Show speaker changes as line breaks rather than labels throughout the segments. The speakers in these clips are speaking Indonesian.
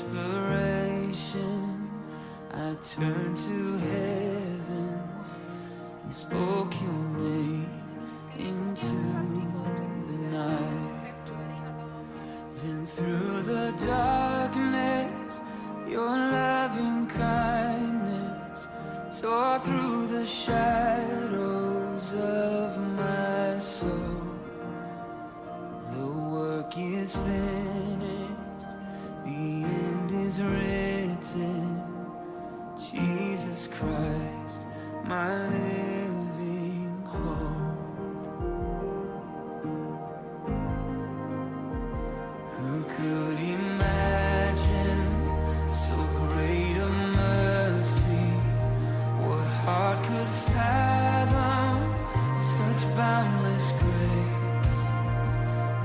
desperation, I turned to heaven and spoke your name into the night. Then through the darkness, your loving kindness tore through the shadows of my soul. The work is finished, the end is written. Jesus Christ, my living hope. Who could imagine so great a mercy? What heart could fathom such boundless grace?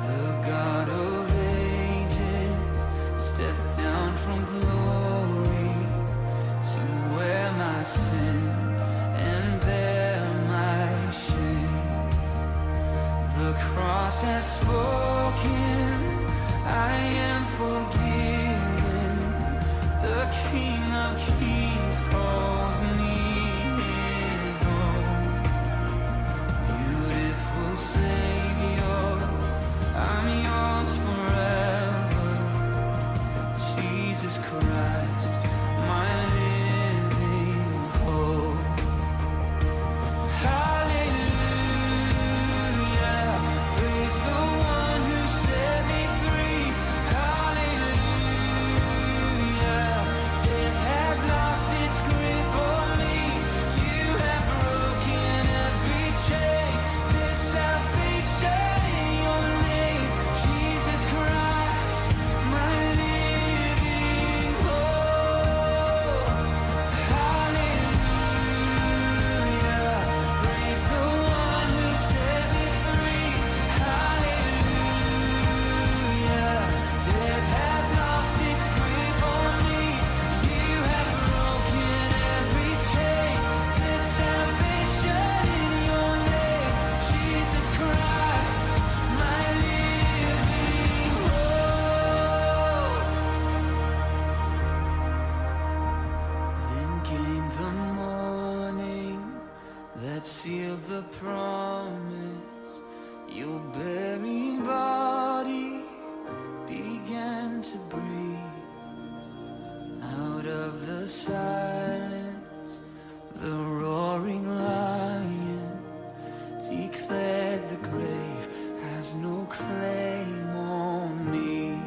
The God of ages stepped down from glory to wear my sin and bear my shame. The cross has spoken, I am forgiven. The King of Kings calls me his own. Beautiful Savior, I'm yours forever. Jesus Christ, my living hope. Hallelujah, praise the one who set me free. Hallelujah, death has lost its grip on me. You have broken every chain. There's salvation in your name. Jesus Christ, my living hope. Hallelujah, praise the one who set me free. Hallelujah, death has lost its grip on me. You have broken every chain. There's salvation in your name. Jesus Christ, my living hope. Then came the morning that sealed the promise. Your buried body began to breathe. Out of the silence, the roaring lion declared the grave has no claim on me.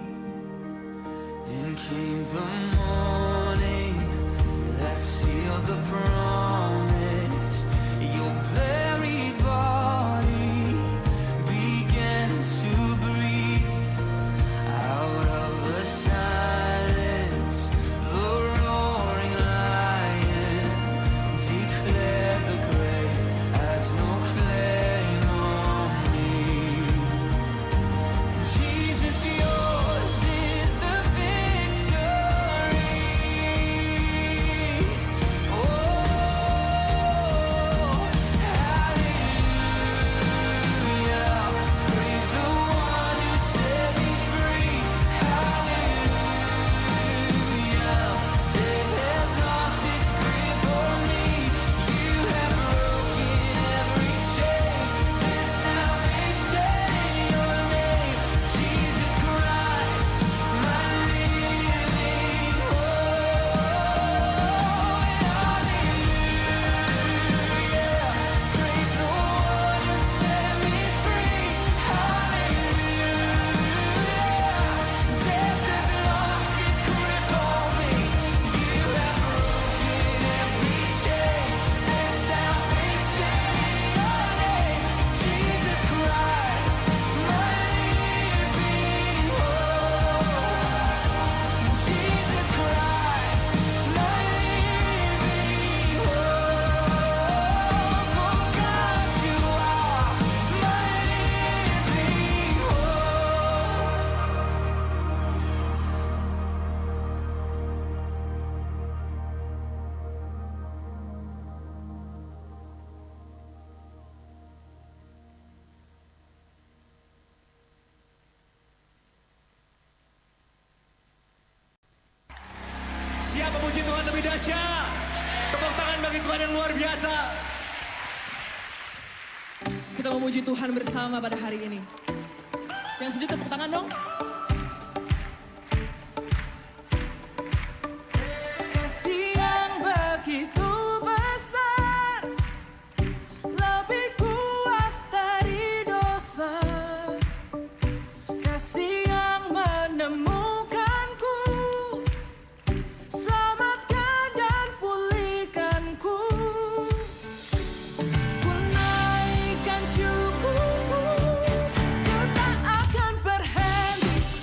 Then came the morning that sealed the promise. Your buried body began to breathe. Out of the silence, the roaring lion declared the grave has no claim on me. Jesus, yours is the victory. Oh,
Siap memuji Tuhan lebih dahsyat? Tepuk tangan bagi Tuhan yang luar biasa.
Kita memuji Tuhan bersama pada hari ini. Yang setuju tepuk tangan dong. Kasih yang begitu besar, lebih kuat dari dosa. Kasih yang menemukanku, selamatkan dan pulihkanku. Ku naikkan syukurku, ku tak akan berhenti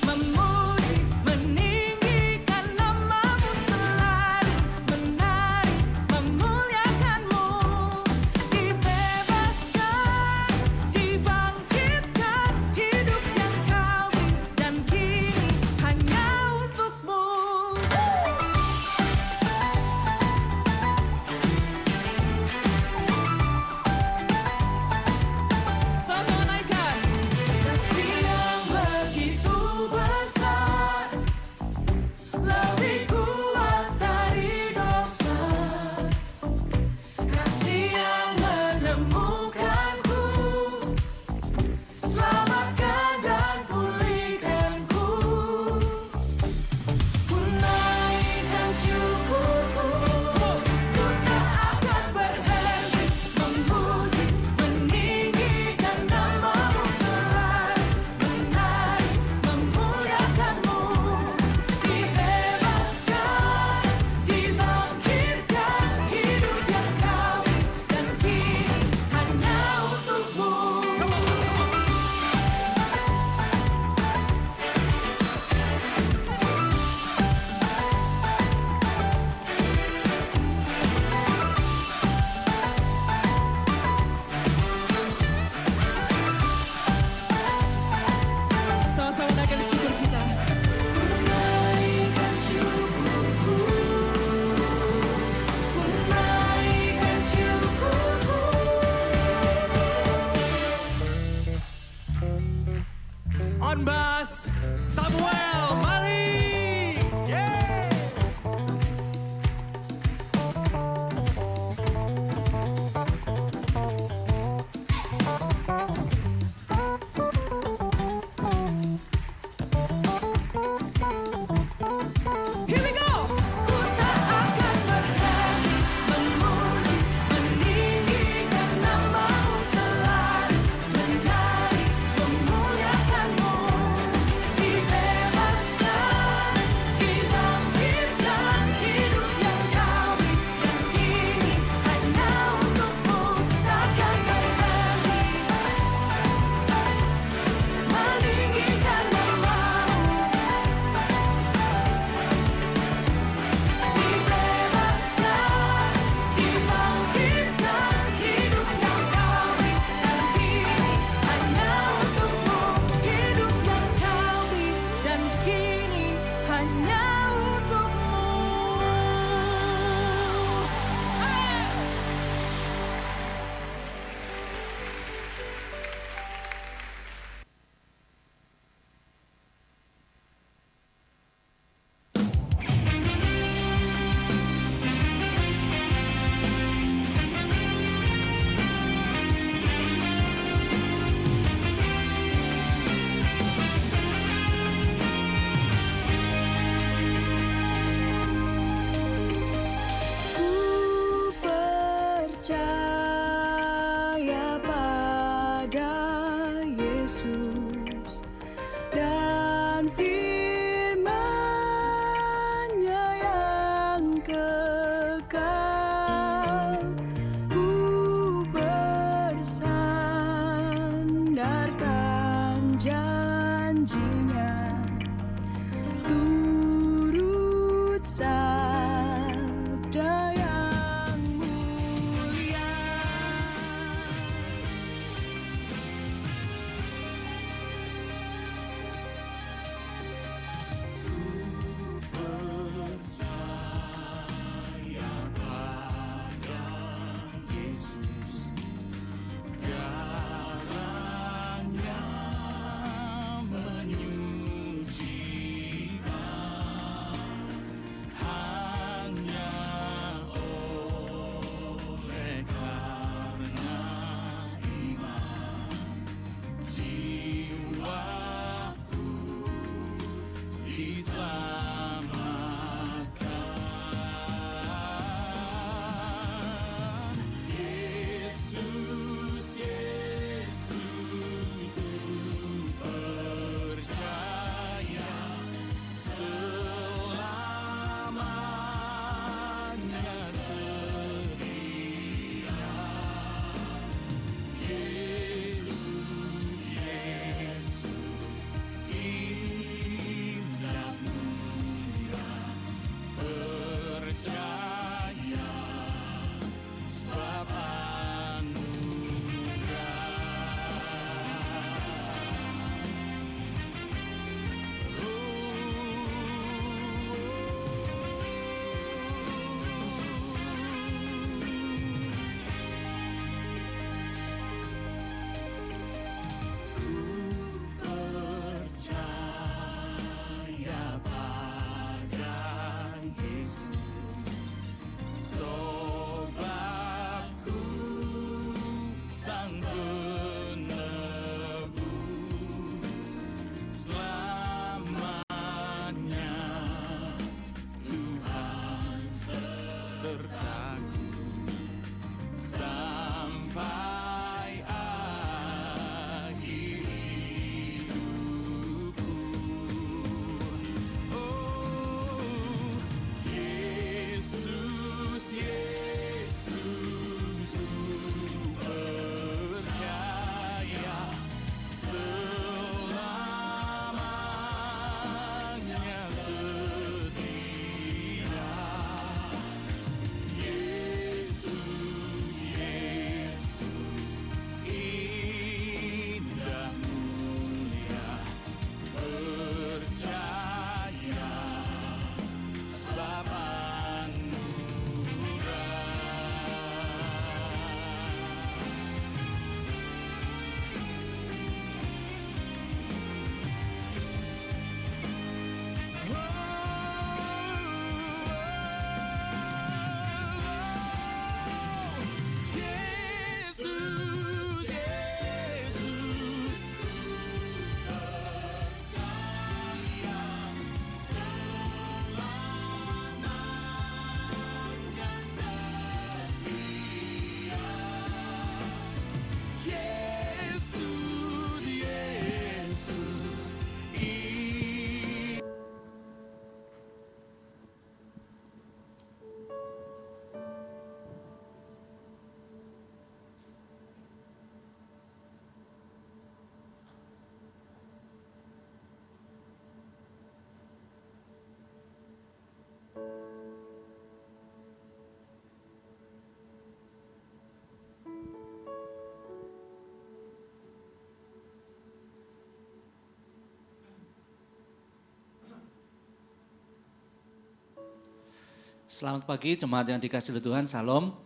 Selamat pagi jemaat yang dikasihi oleh Tuhan, Salam.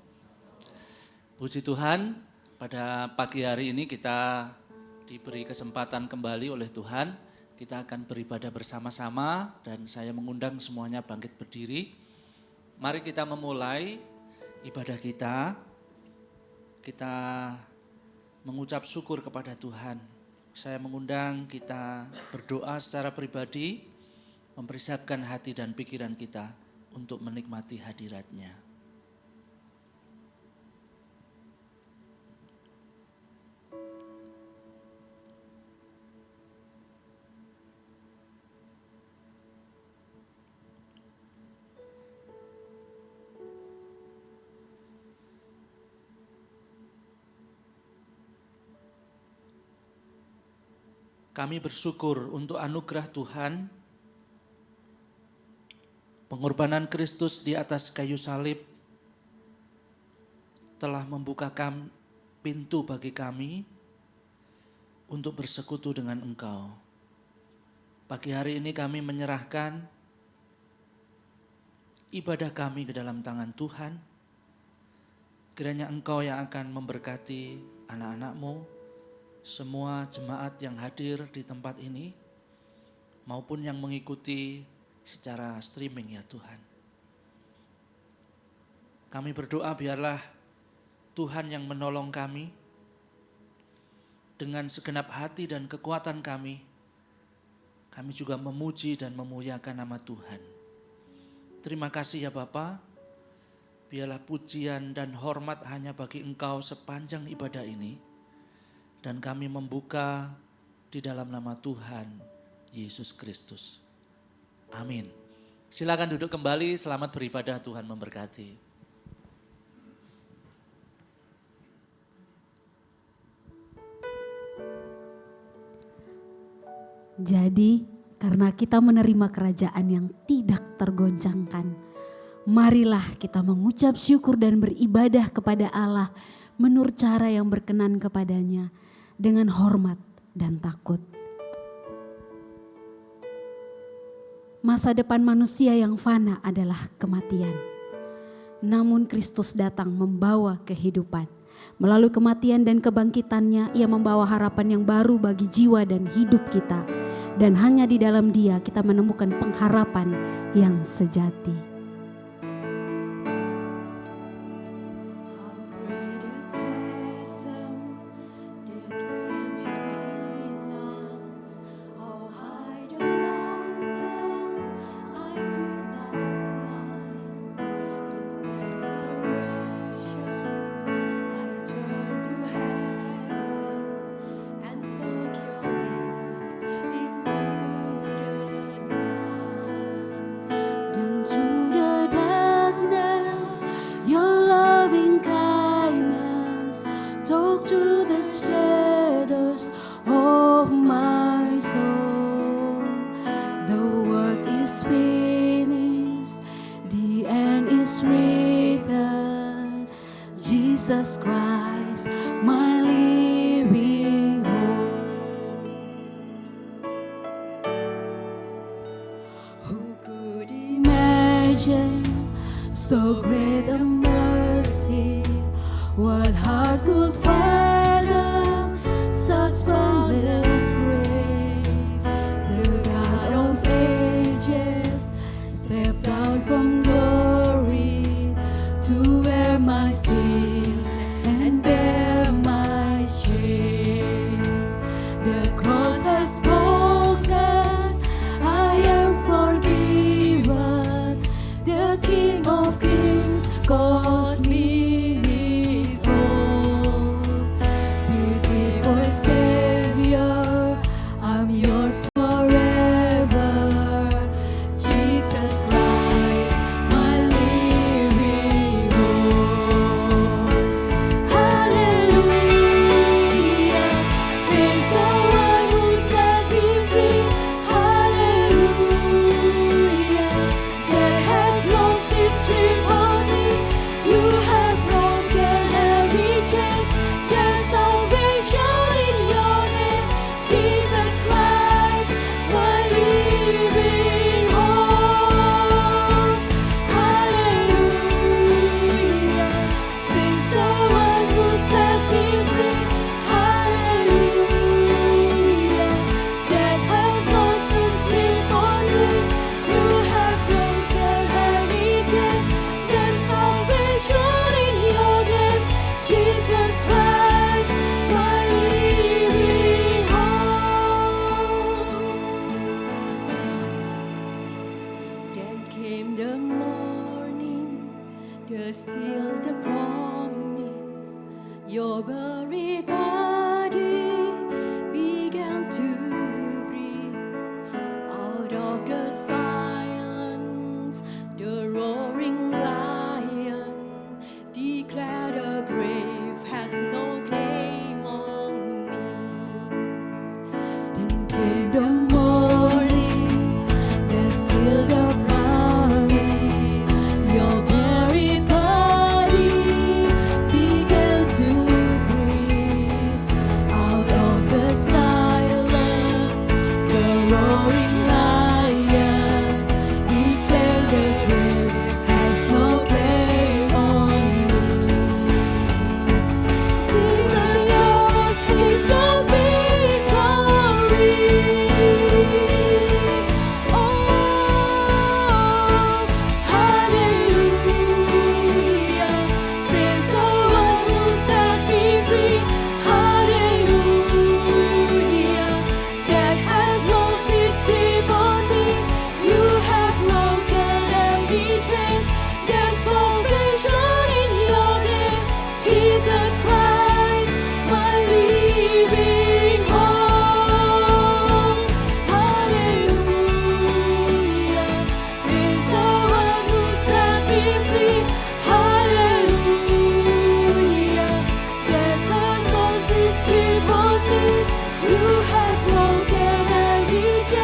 Puji Tuhan, pada pagi hari ini kita diberi kesempatan kembali oleh Tuhan. Kita akan beribadah bersama-sama dan saya mengundang semuanya bangkit berdiri. Mari kita memulai ibadah kita. Kita mengucap syukur kepada Tuhan. Saya mengundang kita berdoa secara pribadi, mempersiapkan hati dan pikiran kita untuk menikmati hadirat-Nya. Kami bersyukur untuk anugerah Tuhan, pengorbanan Kristus di atas kayu salib telah membukakan pintu bagi kami untuk bersekutu dengan Engkau. Pagi hari ini kami menyerahkan ibadah kami ke dalam tangan Tuhan. Kiranya Engkau yang akan memberkati anak-anak-Mu, semua jemaat yang hadir di tempat ini, maupun yang mengikuti secara streaming ya Tuhan. Kami berdoa biarlah Tuhan yang menolong kami dengan segenap hati dan kekuatan kami. Kami juga memuji dan memuliakan nama Tuhan. Terima kasih ya Bapa. Biarlah pujian dan hormat hanya bagi Engkau sepanjang ibadah ini. Dan kami membuka di dalam nama Tuhan Yesus Kristus. Amin. Silakan duduk kembali, selamat beribadah, Tuhan memberkati.
Jadi, karena kita menerima kerajaan yang tidak tergoncangkan, marilah kita mengucap syukur dan beribadah kepada Allah menurut cara yang berkenan kepadanya, dengan hormat dan takut. Masa depan manusia yang fana adalah kematian. Namun Kristus datang membawa kehidupan. Melalui kematian dan kebangkitannya, Ia membawa harapan yang baru bagi jiwa dan hidup kita. Dan hanya di dalam Dia kita menemukan pengharapan yang sejati. Jesus Christ, my living hope. Who could imagine so great a mercy? What heart could fathom such boundless grace? The God of ages stepped down from glory to wear my sin and bear my shame. The cross has spoken, I am forgiven. The King of Kings calls me His own. Beautiful Savior, I'm yours forever. Jesus Christ, my living hope. Hallelujah, praise the one who set me free. Hallelujah, that has lost its grip on me. You have
morning, the seal, the promise, your buried body began to breathe out of the silence. The roaring lion declared the grave has no claim on me. Then came the morning, the seal, the promise, your buried body began to breathe out of the silence. The roaring lion declared the grave has no claim on me. Jesus, yours is the victory. Oh, hallelujah. Praise the one who set me free. Hallelujah. Death has lost its grip on me. You have broken every chain. There's salvation in your name, Jesus Christ, my living hope. Hallelujah. Praise the one who set me free. Hallelujah.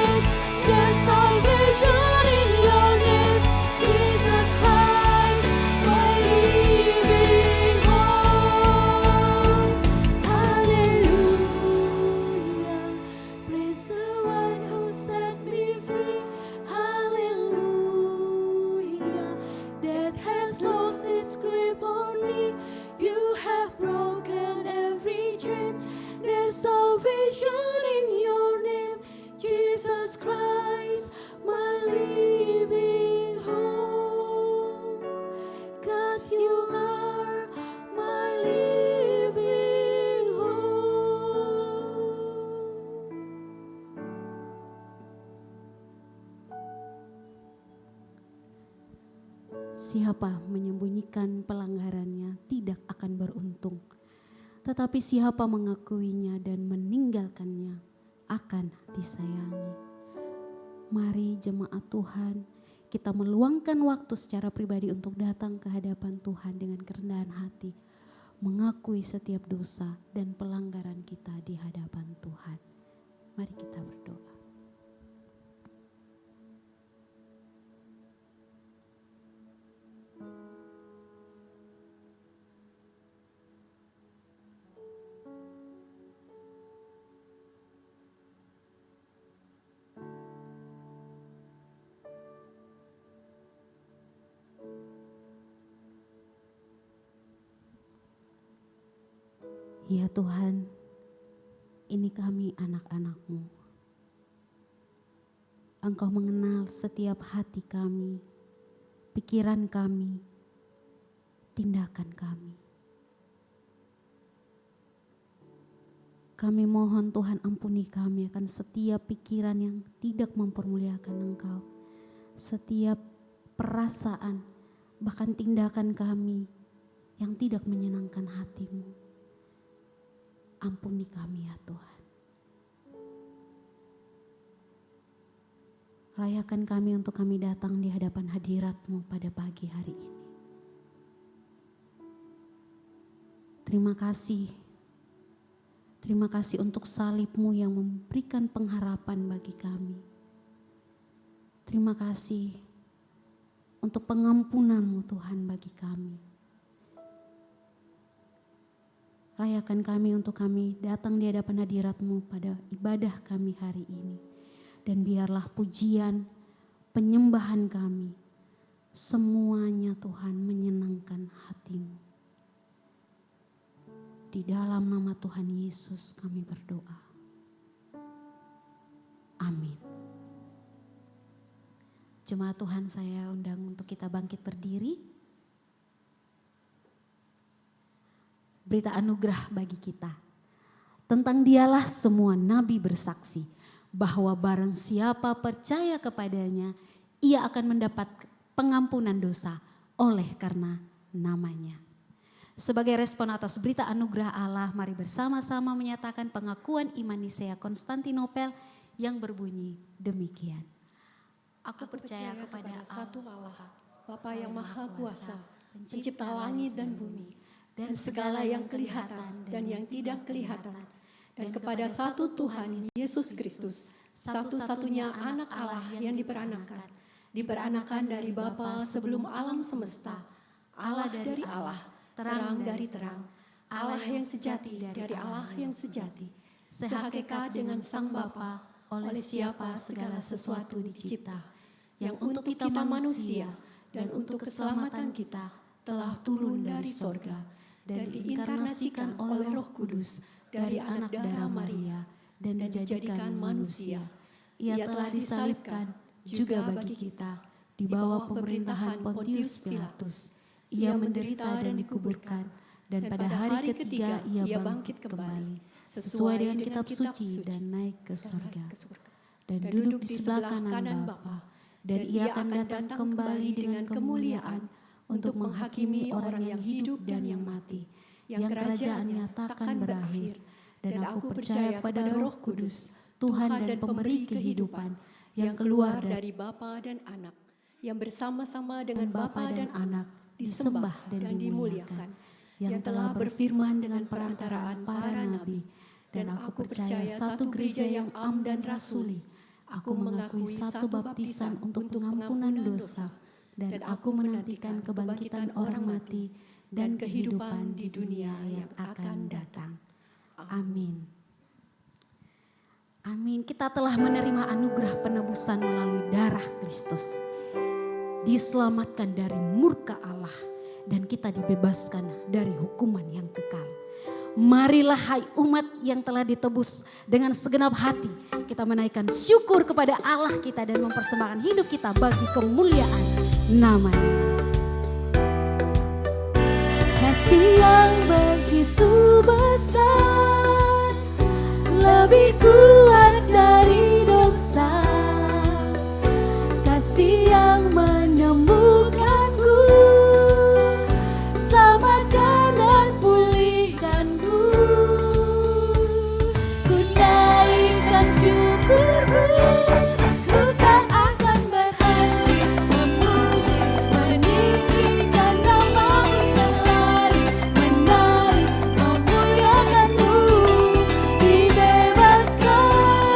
Death has lost its grip on me. You have broken every chain. There's salvation in your name, Jesus Christ, my living hope. Hallelujah. Praise the one who set me free. Hallelujah. Death has lost its grip on me. You have broken every chain. There's salvation in your name, Jesus Christ, my living hope. God, you are my living hope.
Siapa menyembunyikan pelanggarannya tidak akan beruntung, tetapi siapa mengakuinya dan meninggalkannya akan disayangi. Mari jemaat Tuhan, kita meluangkan waktu secara pribadi untuk datang ke hadapan Tuhan dengan kerendahan hati, mengakui setiap dosa dan pelanggaran kita di hadapan Tuhan. Mari kita berdoa. Ya Tuhan, ini kami anak-anak-Mu. Engkau mengenal setiap hati kami, pikiran kami, tindakan kami. Kami mohon Tuhan ampuni kami akan setiap pikiran yang tidak mempermuliakan Engkau. Setiap perasaan, bahkan tindakan kami yang tidak menyenangkan hati-Mu. Ampuni kami ya Tuhan. Layakkan kami untuk kami datang di hadapan hadirat-Mu pada pagi hari ini. Terima kasih. Terima kasih untuk salib-Mu yang memberikan pengharapan bagi kami. Terima kasih untuk pengampunan-Mu Tuhan bagi kami. Layakkan kami untuk kami datang di hadapan hadirat-Mu pada ibadah kami hari ini. Dan biarlah pujian, penyembahan kami, semuanya Tuhan menyenangkan hati-Mu. Di dalam nama Tuhan Yesus kami berdoa. Amin. Jemaat Tuhan, saya undang untuk kita bangkit berdiri. Berita anugerah bagi kita. Tentang Dialah semua nabi bersaksi bahwa barang siapa percaya kepadanya, ia akan mendapat pengampunan dosa oleh karena namanya. Sebagai respon atas berita anugerah Allah, mari bersama-sama menyatakan pengakuan iman Nisea Konstantinopel yang berbunyi demikian. Aku percaya kepada
satu Allah, Bapa yang Maha Kuasa, pencipta langit dan bumi, dan segala yang kelihatan dan yang tidak kelihatan, dan kepada satu Tuhan Yesus Kristus, satu-satunya anak Allah yang diperanakan dari Bapa sebelum alam semesta, Allah dari Allah, terang dari terang, Allah yang sejati dari Allah yang sejati, sehakikat dengan Sang Bapa, oleh siapa segala sesuatu dicipta, yang untuk kita manusia dan untuk keselamatan kita telah turun dari sorga dan diinkarnasikan oleh Roh Kudus dari anak darah Maria dan dijadikan manusia. Ia telah disalibkan juga bagi kita di bawah pemerintahan Pontius Pilatus. Ia menderita dan dikuburkan, dan pada hari ketiga ia bangkit kembali sesuai dengan kitab suci dan naik ke surga dan duduk di sebelah kanan Bapa. Dan ia akan datang kembali dengan kemuliaan untuk menghakimi orang yang hidup dan yang mati, yang kerajaannya takkan berakhir. Dan aku percaya pada Roh Kudus, Tuhan dan pemberi kehidupan, yang keluar dari Bapa dan Anak, yang bersama-sama dengan Bapa dan Anak disembah dan dimuliakan, yang telah berfirman dengan perantaraan para nabi. Dan aku percaya satu gereja yang am dan rasuli. Aku mengakui satu baptisan untuk pengampunan dosa, dan aku menantikan kebangkitan orang mati dan kehidupan di dunia yang akan datang. Amin. Amin. Kita telah menerima anugerah penebusan melalui darah Kristus. Diselamatkan dari murka Allah dan kita dibebaskan dari hukuman yang kekal. Marilah hai umat yang telah ditebus dengan segenap hati. Kita menaikkan syukur kepada Allah kita dan mempersembahkan hidup kita bagi kemuliaan nama-Nya. Kasih yang begitu besar, lebih kuat dari dosa. Kasih yang menyembuhkanku, selamatkan dan pulihkanku. Ku naikkan syukurku, ku tak akan berhenti memuji, meninggikan nama-Mu selalu, menari, memuliakan-Mu, dibebaskan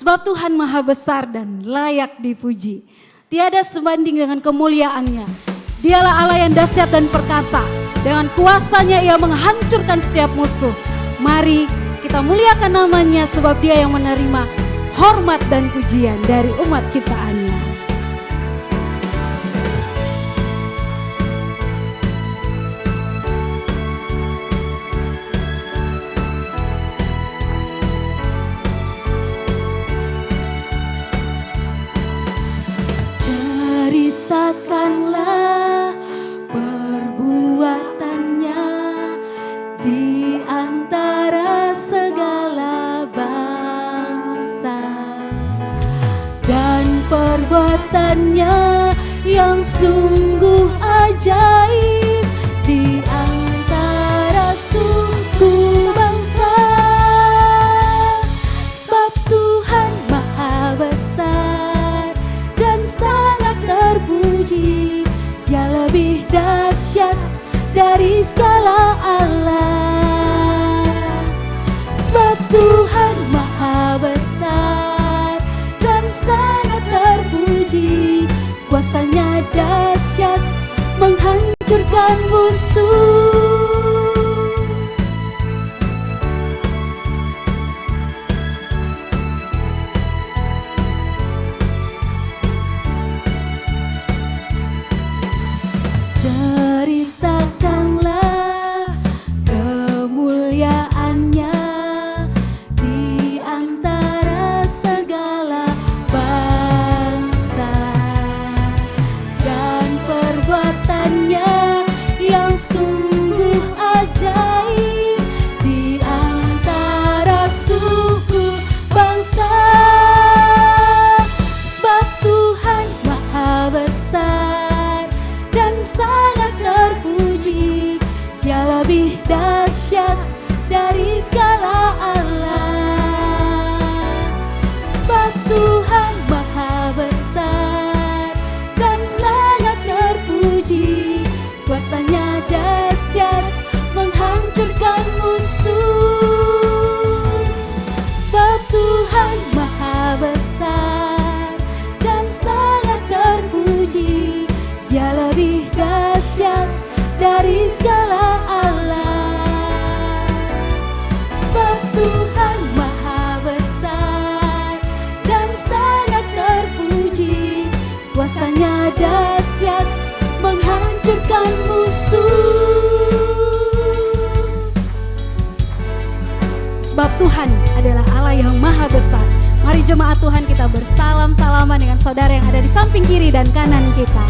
Sebab Tuhan maha besar dan layak dipuji. Tiada sebanding dengan kemuliaannya. Dialah Allah yang dahsyat dan perkasa. Dengan kuasanya ia menghancurkan setiap musuh. Mari kita muliakan namanya sebab dia yang menerima hormat dan pujian dari umat ciptaannya. Ceritakanlah perbuatannya di antara segala bangsa, dan perbuatannya yang sungguh ajaib di antara suku bangsa. Sebab Tuhan maha besar dan sangat terpuji, dia lebih dahsyat dari segala Allah. Sebab Tuhan maha besar dan sangat terpuji, kuasanya dahsyat menghancurkan musuh. Ceritakanlah kemuliaannya di antara segala bangsa, dan perbuatannya yang sungguh ajaib di antara suku bangsa. Sebab Tuhan maha besar dan sangat terpuji, dia lebih dahsyat dari segala Allah. Sebab Tuhan maha besar dan sangat terpuji, kuasanya dahsyat menghancurkan musuh. Sebab Tuhan maha besar dan sangat terpuji, dia lebih dahsyat dari segala Allah. Sebab Tuhan maha besar dan sangat terpuji, kuasanya dahsyat menghancurkan musuh. Sebab Tuhan adalah Allah yang maha besar. Mari jemaat Tuhan kita bersalam-salaman dengan saudara yang ada di samping kiri dan kanan kita.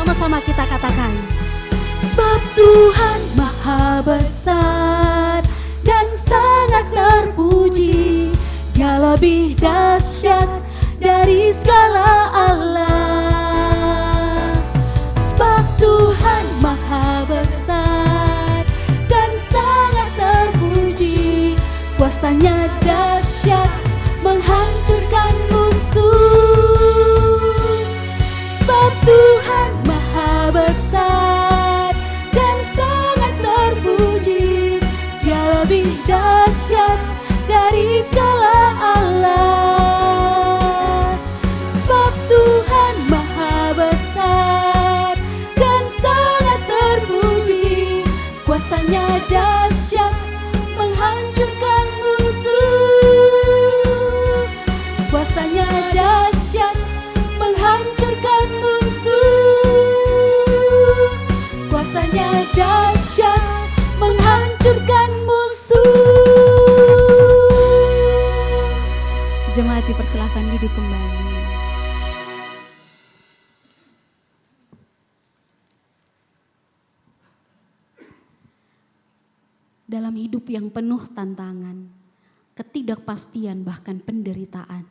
Sama-sama kita katakan, sebab Tuhan maha besar dan sangat terpuji, dia lebih dahsyat dari segala Allah. Sebab Tuhan maha besar dan sangat terpuji, kuasanya dahsyat menghancurkan musuh. Sebab Tuhan maha besar dan sangat terpuji, dia lebih dahsyat dari segala Allah. Sebab Tuhan maha besar dan sangat terpuji, kuasanya dahsyat menghancurkan musuh. Kuasanya dahsyat menghancurkan musuh. Kuasanya dahsyat menghancurkan musuh. Jemaat dipersilahkan duduk kembali. Dalam hidup yang penuh tantangan, ketidakpastian bahkan penderitaan,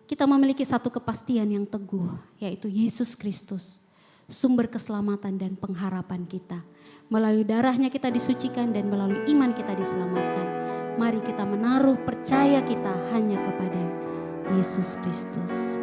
kita memiliki satu kepastian yang teguh, yaitu Yesus Kristus. sumber keselamatan dan pengharapan kita. Melalui darahnya kita disucikan dan melalui iman kita diselamatkan. Mari kita menaruh percaya kita hanya kepada Yesus Kristus.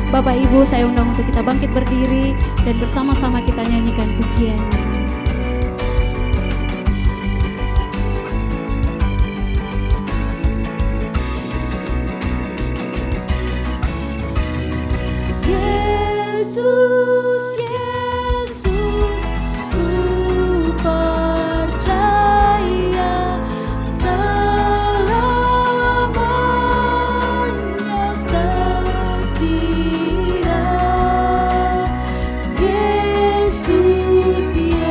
Bapak Ibu, saya undang untuk kita bangkit berdiri dan bersama-sama kita nyanyikan pujian. Yesus, Yesus, ku percaya selamanya setia. Yesus, Yesus.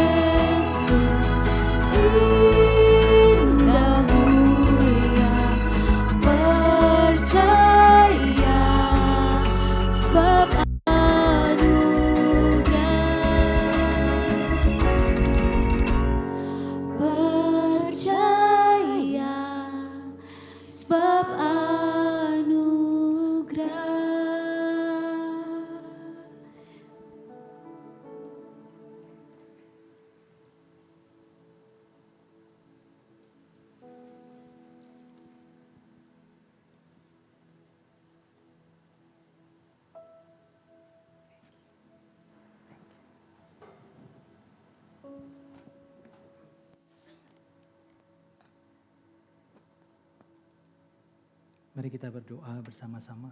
Mari kita berdoa bersama-sama.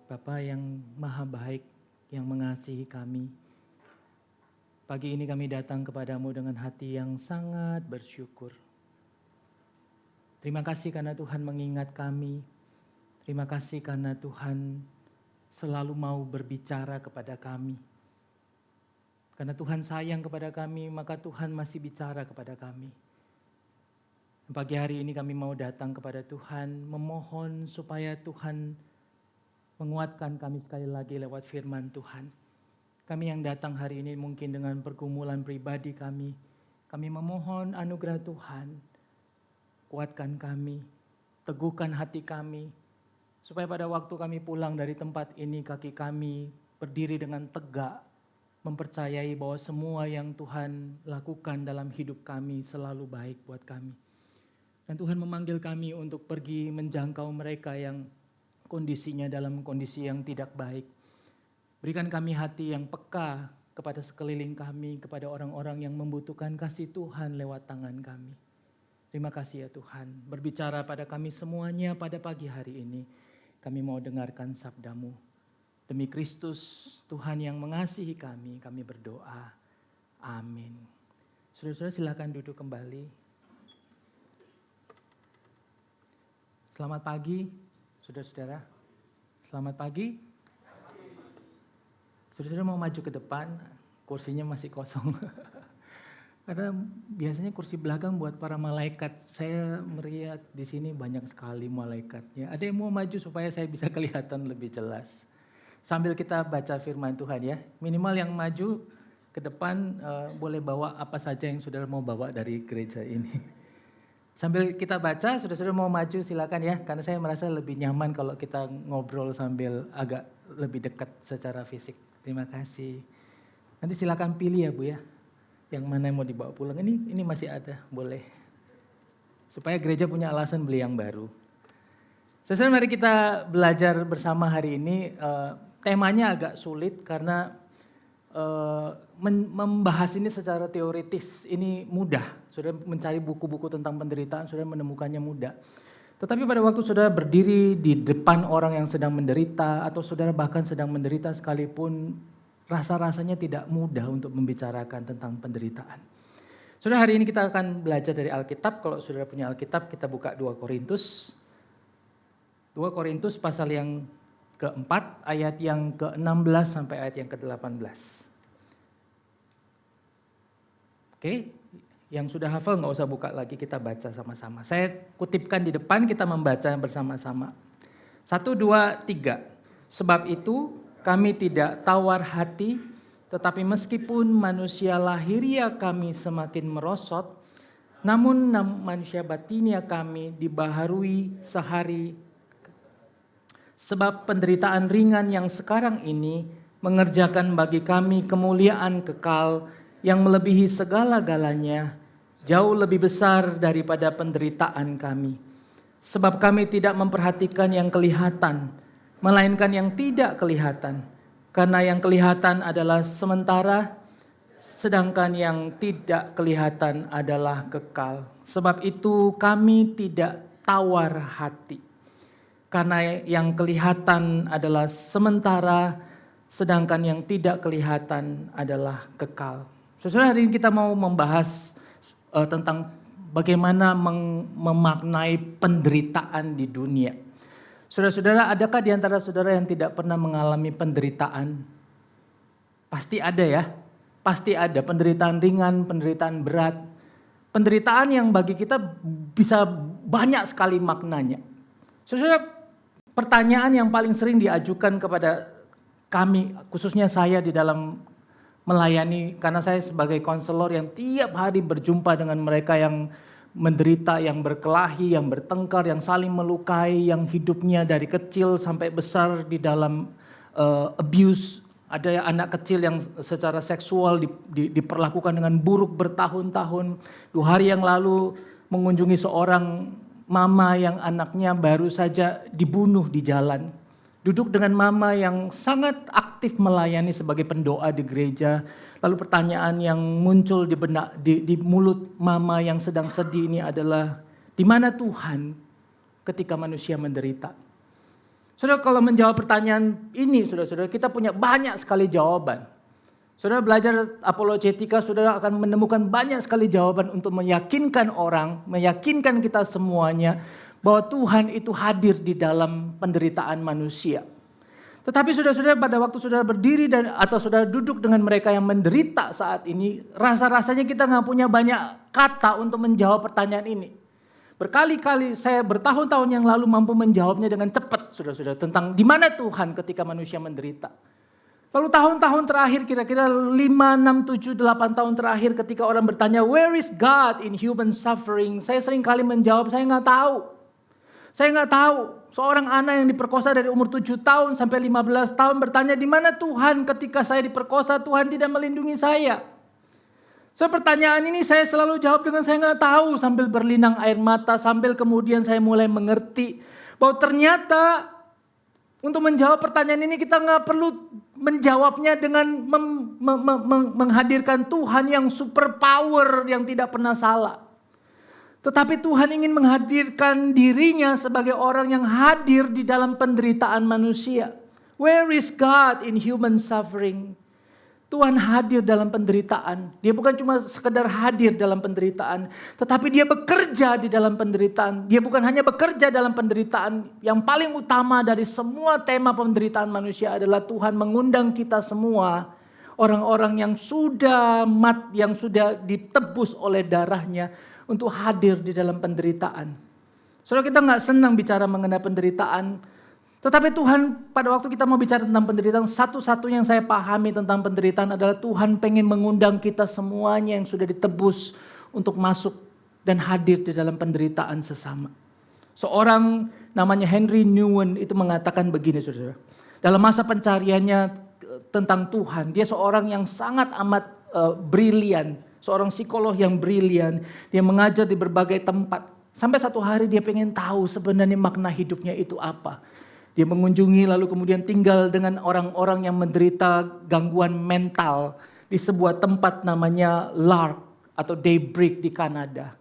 Bapa yang maha baik, yang mengasihi kami. Pagi ini kami datang kepadamu dengan hati yang sangat bersyukur. Terima kasih karena Tuhan mengingat kami. Terima kasih karena Tuhan selalu mau berbicara kepada kami. Karena Tuhan sayang kepada kami, maka Tuhan masih bicara kepada kami. Pagi hari ini kami mau datang kepada Tuhan, memohon supaya Tuhan menguatkan kami sekali lagi lewat firman Tuhan. Kami yang datang hari ini mungkin dengan pergumulan pribadi kami. Kami memohon anugerah Tuhan, kuatkan kami, teguhkan hati kami, supaya pada waktu kami pulang dari tempat ini, kaki kami berdiri dengan tegak, mempercayai bahwa semua yang Tuhan lakukan dalam hidup kami selalu baik buat kami. Dan Tuhan memanggil kami untuk pergi menjangkau mereka yang kondisinya dalam kondisi yang tidak baik. Berikan kami hati yang peka kepada sekeliling kami, kepada orang-orang yang membutuhkan kasih Tuhan lewat tangan kami. Terima kasih ya Tuhan, berbicara pada kami semuanya pada pagi hari ini. Kami mau dengarkan sabda-Mu. Demi Kristus, Tuhan yang mengasihi kami berdoa. Amin. Saudara-saudara silakan duduk kembali. Selamat pagi, saudara-saudara. Selamat pagi. Saudara-saudara mau maju ke depan, kursinya masih kosong. Karena biasanya kursi belakang buat para malaikat. Saya melihat di sini banyak sekali malaikatnya. Ada yang mau maju supaya saya bisa kelihatan lebih jelas. Sambil kita baca firman Tuhan ya. Minimal yang maju ke depan boleh bawa apa saja yang saudara mau bawa dari gereja ini. Sambil kita baca, saudara-saudara mau maju silakan ya. Karena saya merasa lebih nyaman kalau kita ngobrol sambil agak lebih dekat secara fisik. Terima kasih. Nanti silakan pilih ya Bu ya. Yang mana yang mau dibawa pulang. Ini masih ada, boleh. Supaya gereja punya alasan beli yang baru. Saudara, mari kita belajar bersama hari ini. Temanya agak sulit karena membahas ini secara teoritis ini mudah. Saudara mencari buku-buku tentang penderitaan, saudara menemukannya mudah. Tetapi pada waktu saudara berdiri di depan orang yang sedang menderita atau saudara bahkan sedang menderita sekalipun, rasa-rasanya tidak mudah untuk membicarakan tentang penderitaan. Saudara, hari ini kita akan belajar dari Alkitab. Kalau saudara punya Alkitab, kita buka 2 Korintus. 2 Korintus pasal yang keempat, ayat yang ke-16 sampai ayat yang ke-18. Oke, yang sudah hafal nggak usah buka lagi, kita baca sama-sama. Saya kutipkan di depan, kita membaca bersama-sama. 1, 2, 3. Sebab itu kami tidak tawar hati, tetapi meskipun manusia lahiriah kami semakin merosot, namun manusia batinia kami dibaharui sehari. Sebab penderitaan ringan yang sekarang ini mengerjakan bagi kami kemuliaan kekal yang melebihi segala-galanya, jauh lebih besar daripada penderitaan kami. Sebab kami tidak memperhatikan yang kelihatan, melainkan yang tidak kelihatan. Karena yang kelihatan adalah sementara, sedangkan yang tidak kelihatan adalah kekal. Sebab itu kami tidak tawar hati. Karena yang kelihatan adalah sementara, sedangkan yang tidak kelihatan adalah kekal. Saudara, hari ini kita mau membahas tentang bagaimana memaknai penderitaan di dunia. Saudara-saudara, adakah di antara saudara yang tidak pernah mengalami penderitaan? Pasti ada ya, pasti ada penderitaan ringan, penderitaan berat. Penderitaan yang bagi kita bisa banyak sekali maknanya. Saudara, pertanyaan yang paling sering diajukan kepada kami, khususnya saya di dalam melayani, karena saya sebagai konselor yang tiap hari berjumpa dengan mereka yang menderita, yang berkelahi, yang bertengkar, yang saling melukai, yang hidupnya dari kecil sampai besar di dalam abuse. Ada anak kecil yang secara seksual diperlakukan dengan buruk bertahun-tahun. 2 hari yang lalu mengunjungi seorang mama yang anaknya baru saja dibunuh di jalan. Duduk dengan mama yang sangat aktif melayani sebagai pendoa di gereja. Lalu pertanyaan yang muncul di mulut mama yang sedang sedih ini adalah, Di mana Tuhan ketika manusia menderita? Saudara, kalau menjawab pertanyaan ini, saudara-saudara, kita punya banyak sekali jawaban. Saudara belajar apologetika, saudara akan menemukan banyak sekali jawaban untuk meyakinkan orang, meyakinkan kita semuanya bahwa Tuhan itu hadir di dalam penderitaan manusia. Tetapi saudara-saudara, pada waktu saudara berdiri atau saudara duduk dengan mereka yang menderita saat ini, rasa-rasanya kita nggak punya banyak kata untuk menjawab pertanyaan ini. Berkali-kali saya bertahun-tahun yang lalu mampu menjawabnya dengan cepat, saudara-saudara, tentang di mana Tuhan ketika manusia menderita. Lalu tahun-tahun terakhir, kira-kira 5, 6, 7, 8 tahun terakhir ketika orang bertanya, where is God in human suffering? Saya sering kali menjawab, saya nggak tahu. Saya nggak tahu. Seorang anak yang diperkosa dari umur 7 tahun sampai 15 tahun bertanya, di mana Tuhan ketika saya diperkosa, Tuhan tidak melindungi saya. So pertanyaan ini saya selalu jawab dengan saya nggak tahu, sambil berlinang air mata, sambil kemudian saya mulai mengerti bahwa ternyata untuk menjawab pertanyaan ini kita nggak perlu menjawabnya dengan menghadirkan Tuhan yang super power yang tidak pernah salah. Tetapi Tuhan ingin menghadirkan dirinya sebagai orang yang hadir di dalam penderitaan manusia. Where is God in human suffering? Tuhan hadir dalam penderitaan. Dia bukan cuma sekedar hadir dalam penderitaan, tetapi dia bekerja di dalam penderitaan. Dia bukan hanya bekerja dalam penderitaan. Yang paling utama dari semua tema penderitaan manusia adalah Tuhan mengundang kita semua, orang-orang yang sudah ditebus oleh darahnya, untuk hadir di dalam penderitaan. Saudara, kita nggak senang bicara mengenai penderitaan, tetapi Tuhan pada waktu kita mau bicara tentang penderitaan, satu-satunya yang saya pahami tentang penderitaan adalah Tuhan pengen mengundang kita semuanya yang sudah ditebus untuk masuk dan hadir di dalam penderitaan sesama. Seorang namanya Henry Nouwen itu mengatakan begini, saudara. Dalam masa pencariannya tentang Tuhan, dia seorang yang sangat amat brilian, seorang psikolog yang brilian. Dia mengajar di berbagai tempat. Sampai satu hari dia pengen tahu sebenarnya makna hidupnya itu apa. Dia mengunjungi lalu kemudian tinggal dengan orang-orang yang menderita gangguan mental di sebuah tempat namanya Lark atau Daybreak di Kanada.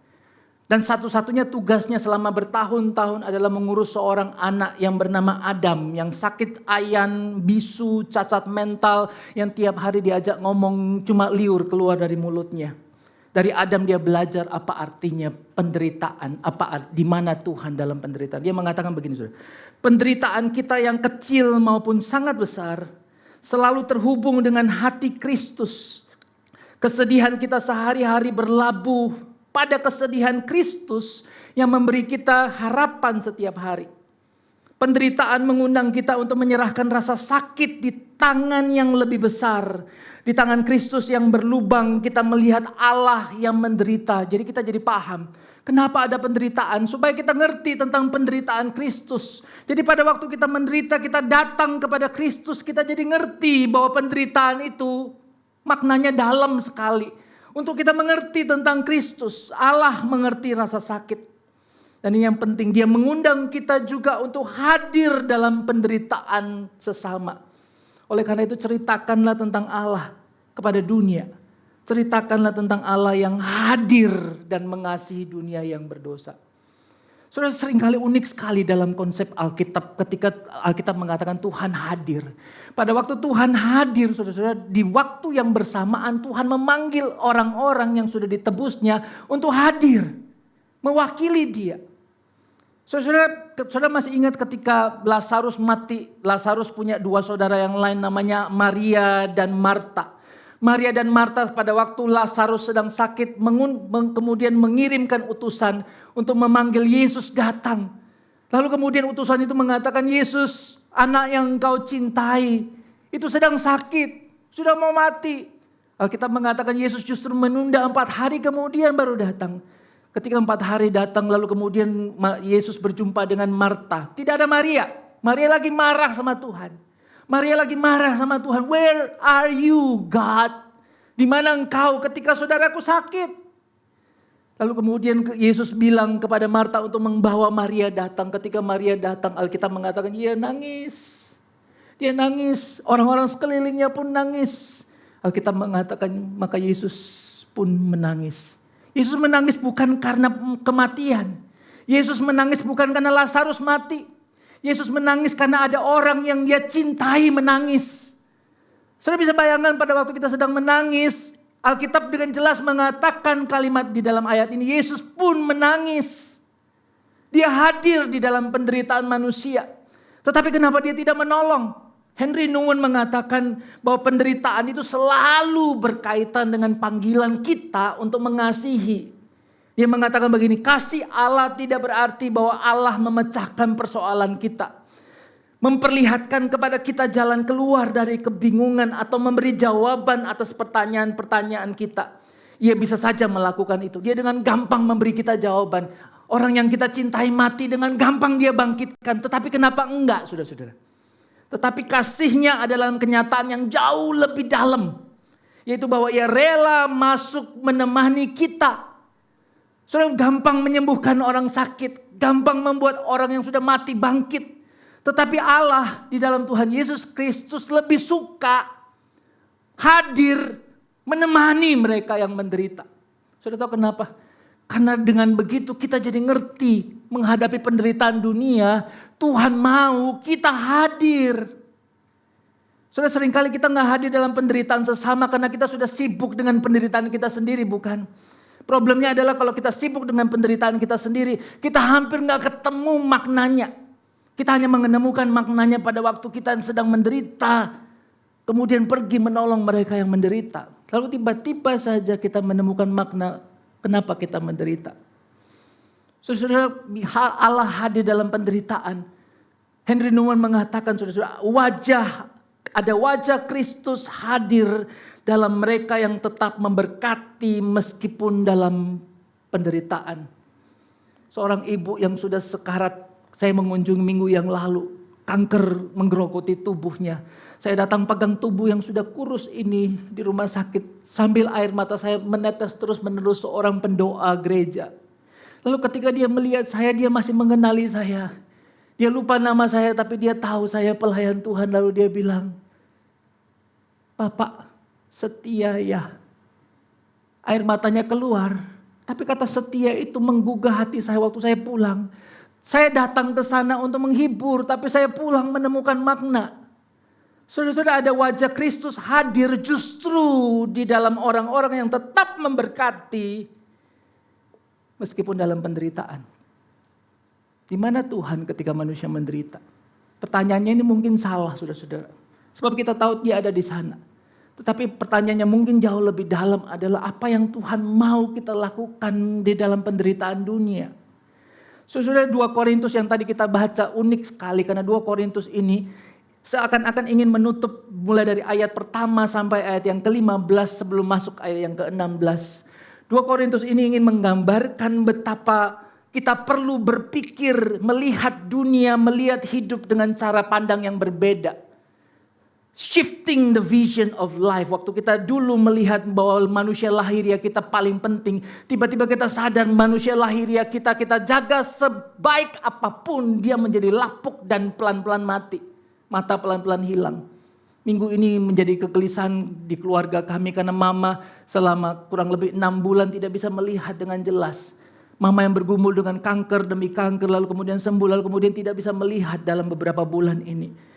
Dan satu-satunya tugasnya selama bertahun-tahun adalah mengurus seorang anak yang bernama Adam, yang sakit ayan, bisu, cacat mental, yang tiap hari diajak ngomong cuma liur keluar dari mulutnya. Dari Adam dia belajar apa artinya penderitaan, di mana Tuhan dalam penderitaan. Dia mengatakan begini, saudara. Penderitaan kita yang kecil maupun sangat besar selalu terhubung dengan hati Kristus. Kesedihan kita sehari-hari berlabuh pada kesedihan Kristus yang memberi kita harapan setiap hari. Penderitaan mengundang kita untuk menyerahkan rasa sakit di tangan yang lebih besar. Di tangan Kristus yang berlubang kita melihat Allah yang menderita. Jadi kita jadi paham kenapa ada penderitaan, supaya kita ngerti tentang penderitaan Kristus. Jadi pada waktu kita menderita, kita datang kepada Kristus, kita jadi ngerti bahwa penderitaan itu maknanya dalam sekali. Untuk kita mengerti tentang Kristus, Allah mengerti rasa sakit. Dan ini yang penting, dia mengundang kita juga untuk hadir dalam penderitaan sesama. Oleh karena itu ceritakanlah tentang Allah kepada dunia. Ceritakanlah tentang Allah yang hadir dan mengasihi dunia yang berdosa. Saudara, seringkali unik sekali dalam konsep Alkitab ketika Alkitab mengatakan Tuhan hadir. Pada waktu Tuhan hadir, saudara-saudara, di waktu yang bersamaan Tuhan memanggil orang-orang yang sudah ditebusnya untuk hadir. Mewakili dia. Saudara masih ingat ketika Lazarus mati, Lazarus punya dua saudara yang lain namanya Maria dan Marta. Maria dan Marta pada waktu Lazarus sedang sakit kemudian mengirimkan utusan untuk memanggil Yesus datang. Lalu kemudian utusan itu mengatakan, Yesus anak yang engkau cintai itu sedang sakit, sudah mau mati. Alkitab mengatakan Yesus justru menunda 4 hari kemudian baru datang. Ketika 4 hari datang lalu kemudian Yesus berjumpa dengan Marta. Tidak ada Maria. Maria lagi marah sama Tuhan. Maria lagi marah sama Tuhan. Where are you, God? Di mana engkau ketika saudaraku sakit? Lalu kemudian Yesus bilang kepada Marta untuk membawa Maria datang. Ketika Maria datang, Alkitab mengatakan dia nangis. Dia nangis. Orang-orang sekelilingnya pun nangis. Alkitab mengatakan maka Yesus pun menangis. Yesus menangis bukan karena kematian. Yesus menangis bukan karena Lazarus mati. Yesus menangis karena ada orang yang dia cintai menangis. Saudara bisa bayangkan pada waktu kita sedang menangis, Alkitab dengan jelas mengatakan kalimat di dalam ayat ini, Yesus pun menangis. Dia hadir di dalam penderitaan manusia. Tetapi kenapa dia tidak menolong? Henry Nouwen mengatakan bahwa penderitaan itu selalu berkaitan dengan panggilan kita untuk mengasihi. Dia mengatakan begini, kasih Allah tidak berarti bahwa Allah memecahkan persoalan kita. Memperlihatkan kepada kita jalan keluar dari kebingungan atau memberi jawaban atas pertanyaan-pertanyaan kita. Ia bisa saja melakukan itu. Dia dengan gampang memberi kita jawaban. Orang yang kita cintai mati dengan gampang dia bangkitkan. Tetapi kenapa enggak, saudara-saudara? Tetapi kasihnya adalah kenyataan yang jauh lebih dalam. Yaitu bahwa ia rela masuk menemani kita. Saudara, gampang menyembuhkan orang sakit. Gampang membuat orang yang sudah mati bangkit. Tetapi Allah di dalam Tuhan Yesus Kristus lebih suka hadir menemani mereka yang menderita. Saudara tahu kenapa? Karena dengan begitu kita jadi ngerti menghadapi penderitaan dunia. Tuhan mau kita hadir. Saudara, seringkali kita gak hadir dalam penderitaan sesama karena kita sudah sibuk dengan penderitaan kita sendiri, bukan? Problemnya adalah kalau kita sibuk dengan penderitaan kita sendiri, kita hampir gak ketemu maknanya. Kita hanya menemukan maknanya pada waktu kita sedang menderita. Kemudian pergi menolong mereka yang menderita. Lalu tiba-tiba saja kita menemukan makna kenapa kita menderita. Saudara, Allah hadir dalam penderitaan. Henry Nouwen mengatakan, saudara, ada wajah Kristus hadir dalam mereka yang tetap memberkati meskipun dalam penderitaan. Seorang ibu yang sudah sekarat, saya mengunjungi minggu yang lalu, kanker menggerogoti tubuhnya. Saya datang pegang tubuh yang sudah kurus ini di rumah sakit. Sambil air mata saya menetes terus menerus, seorang pendoa gereja. Lalu ketika dia melihat saya, dia masih mengenali saya. Dia lupa nama saya tapi dia tahu saya pelayan Tuhan. Lalu dia bilang, Bapak setia ya. Air matanya keluar. Tapi kata setia itu menggugah hati saya waktu saya pulang. Saya datang ke sana untuk menghibur, tapi saya pulang menemukan makna. Saudara-saudara, ada wajah Kristus hadir justru di dalam orang-orang yang tetap memberkati meskipun dalam penderitaan. Di mana Tuhan ketika manusia menderita? Pertanyaannya ini mungkin salah, saudara-saudara. Sebab kita tahu dia ada di sana. Tetapi pertanyaannya mungkin jauh lebih dalam adalah apa yang Tuhan mau kita lakukan di dalam penderitaan dunia. Saudara, 2 Korintus yang tadi kita baca unik sekali karena 2 Korintus ini seakan-akan ingin menutup mulai dari ayat pertama sampai ayat yang ke-15 sebelum masuk ayat yang ke-16. 2 Korintus ini ingin menggambarkan betapa kita perlu berpikir, melihat dunia, melihat hidup dengan cara pandang yang berbeda. Shifting the vision of life. Waktu kita dulu melihat bahwa manusia lahiriah kita paling penting. Tiba-tiba kita sadar manusia lahiriah kita jaga sebaik apapun. Dia menjadi lapuk dan pelan-pelan mati. Mata pelan-pelan hilang. Minggu ini menjadi kegelisahan di keluarga kami. Karena mama selama kurang lebih 6 bulan tidak bisa melihat dengan jelas. Mama yang bergumul dengan kanker demi kanker. Lalu kemudian sembuh. Lalu kemudian tidak bisa melihat dalam beberapa bulan ini.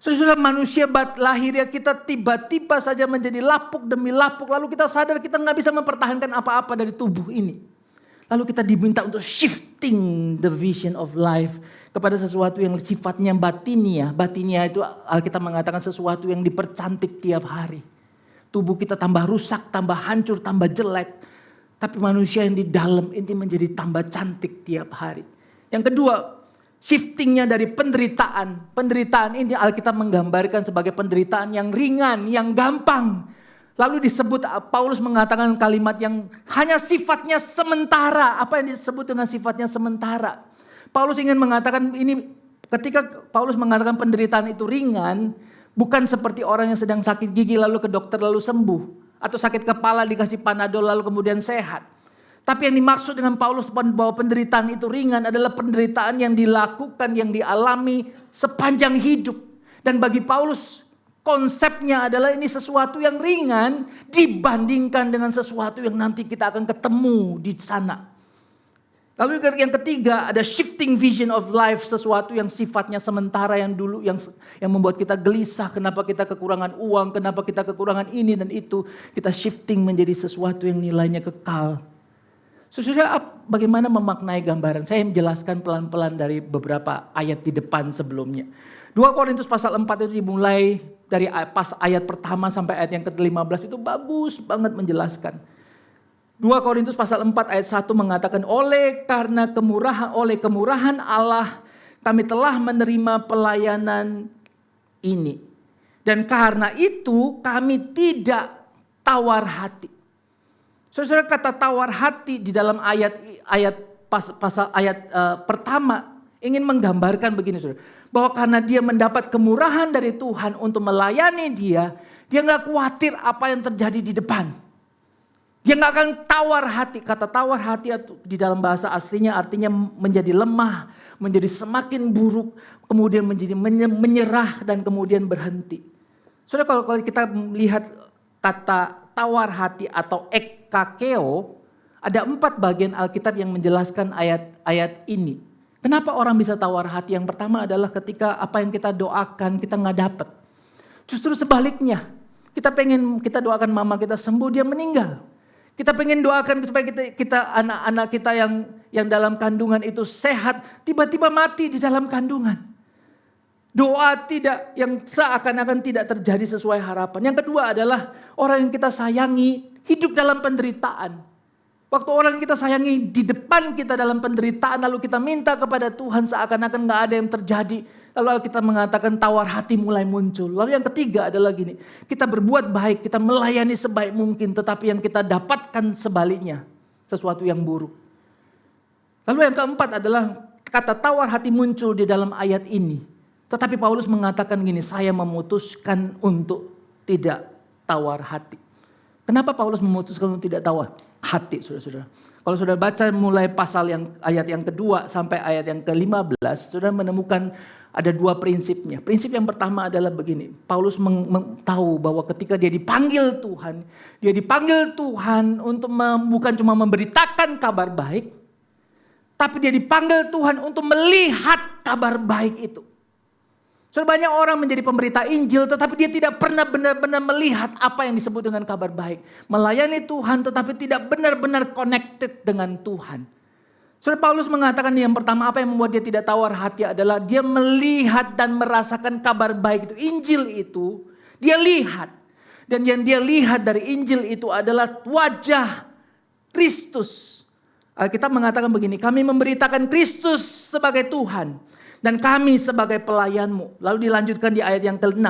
Saudara, manusia lahiriah kita tiba-tiba saja menjadi lapuk demi lapuk. Lalu kita sadar kita gak bisa mempertahankan apa-apa dari tubuh ini. Lalu kita diminta untuk shifting the vision of life kepada sesuatu yang sifatnya batinia. Batinia itu Alkitab mengatakan sesuatu yang dipercantik tiap hari. Tubuh kita tambah rusak, tambah hancur, tambah jelek. Tapi manusia yang di dalam ini menjadi tambah cantik tiap hari. Yang kedua, shiftingnya dari penderitaan. Penderitaan ini Alkitab menggambarkan sebagai penderitaan yang ringan, yang gampang. Lalu disebut, Paulus mengatakan kalimat yang hanya sifatnya sementara. Apa yang disebut dengan sifatnya sementara? Paulus ingin mengatakan ini, ketika Paulus mengatakan penderitaan itu ringan, bukan seperti orang yang sedang sakit gigi lalu ke dokter lalu sembuh. Atau sakit kepala dikasih panadol lalu kemudian sehat. Tapi yang dimaksud dengan Paulus bahwa penderitaan itu ringan adalah penderitaan yang dilakukan, yang dialami sepanjang hidup. Dan bagi Paulus konsepnya adalah ini sesuatu yang ringan dibandingkan dengan sesuatu yang nanti kita akan ketemu di sana. Lalu yang ketiga ada shifting vision of life, sesuatu yang sifatnya sementara yang dulu yang membuat kita gelisah, kenapa kita kekurangan uang, kenapa kita kekurangan ini dan itu, kita shifting menjadi sesuatu yang nilainya kekal. Saudara, bagaimana memaknai gambaran? Saya menjelaskan pelan-pelan dari beberapa ayat di depan sebelumnya. 2 Korintus pasal 4 itu dimulai dari pas ayat pertama sampai ayat yang ke-15 itu bagus banget menjelaskan. 2 Korintus pasal 4 ayat 1 mengatakan, oleh kemurahan Allah kami telah menerima pelayanan ini. Dan karena itu kami tidak tawar hati. Saudara, kata tawar hati di dalam pasal pertama ingin menggambarkan begini, saudara, bahwa karena dia mendapat kemurahan dari Tuhan untuk melayani dia nggak khawatir apa yang terjadi di depan. Dia nggak akan tawar hati. Kata tawar hati di dalam bahasa aslinya artinya menjadi lemah, menjadi semakin buruk, kemudian menjadi menyerah dan kemudian berhenti. Saudara, kalau kita melihat kata tawar hati atau ekkakeo, ada 4 bagian Alkitab yang menjelaskan ayat ini. Kenapa orang bisa tawar hati? Yang pertama adalah ketika apa yang kita doakan kita nggak dapat. Justru sebaliknya, kita doakan mama kita sembuh, dia meninggal. Kita pengen doakan supaya kita anak-anak kita yang dalam kandungan itu sehat, tiba-tiba mati di dalam kandungan. Doa yang seakan-akan tidak terjadi sesuai harapan. Yang kedua adalah orang yang kita sayangi hidup dalam penderitaan. Waktu orang yang kita sayangi di depan kita dalam penderitaan, lalu kita minta kepada Tuhan seakan-akan gak ada yang terjadi. Lalu kita mengatakan tawar hati mulai muncul. Lalu yang ketiga adalah gini, kita berbuat baik, kita melayani sebaik mungkin, tetapi yang kita dapatkan sebaliknya, sesuatu yang buruk. Lalu yang keempat adalah kata tawar hati muncul di dalam ayat ini. Tetapi Paulus mengatakan gini, saya memutuskan untuk tidak tawar hati. Kenapa Paulus memutuskan untuk tidak tawar hati, saudara-saudara? Kalau saudara baca mulai ayat yang kedua sampai ayat yang ke-15, saudara menemukan ada 2 prinsipnya. Prinsip yang pertama adalah begini, Paulus tahu bahwa ketika dia dipanggil Tuhan untuk bukan cuma memberitakan kabar baik, tapi dia dipanggil Tuhan untuk melihat kabar baik itu. Saudara, banyak orang menjadi pemberita Injil tetapi dia tidak pernah benar-benar melihat apa yang disebut dengan kabar baik. Melayani Tuhan tetapi tidak benar-benar connected dengan Tuhan. Saudara, Paulus mengatakan yang pertama apa yang membuat dia tidak tawar hati adalah dia melihat dan merasakan kabar baik itu. Injil itu dia lihat. Dan yang dia lihat dari Injil itu adalah wajah Kristus. Alkitab mengatakan begini, kami memberitakan Kristus sebagai Tuhan. Dan kami sebagai pelayanmu. Lalu dilanjutkan di ayat yang ke-6.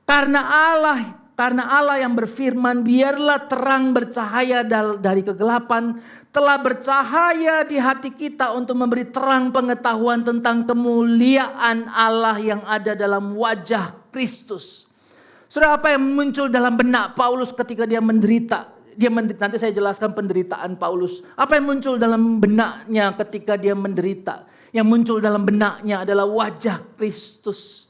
Karena Allah yang berfirman, biarlah terang bercahaya dari kegelapan, telah bercahaya di hati kita untuk memberi terang pengetahuan tentang kemuliaan Allah yang ada dalam wajah Kristus. Saudara, apa yang muncul dalam benak Paulus ketika dia menderita? Nanti saya jelaskan penderitaan Paulus. Apa yang muncul dalam benaknya ketika dia menderita? Yang muncul dalam benaknya adalah wajah Kristus.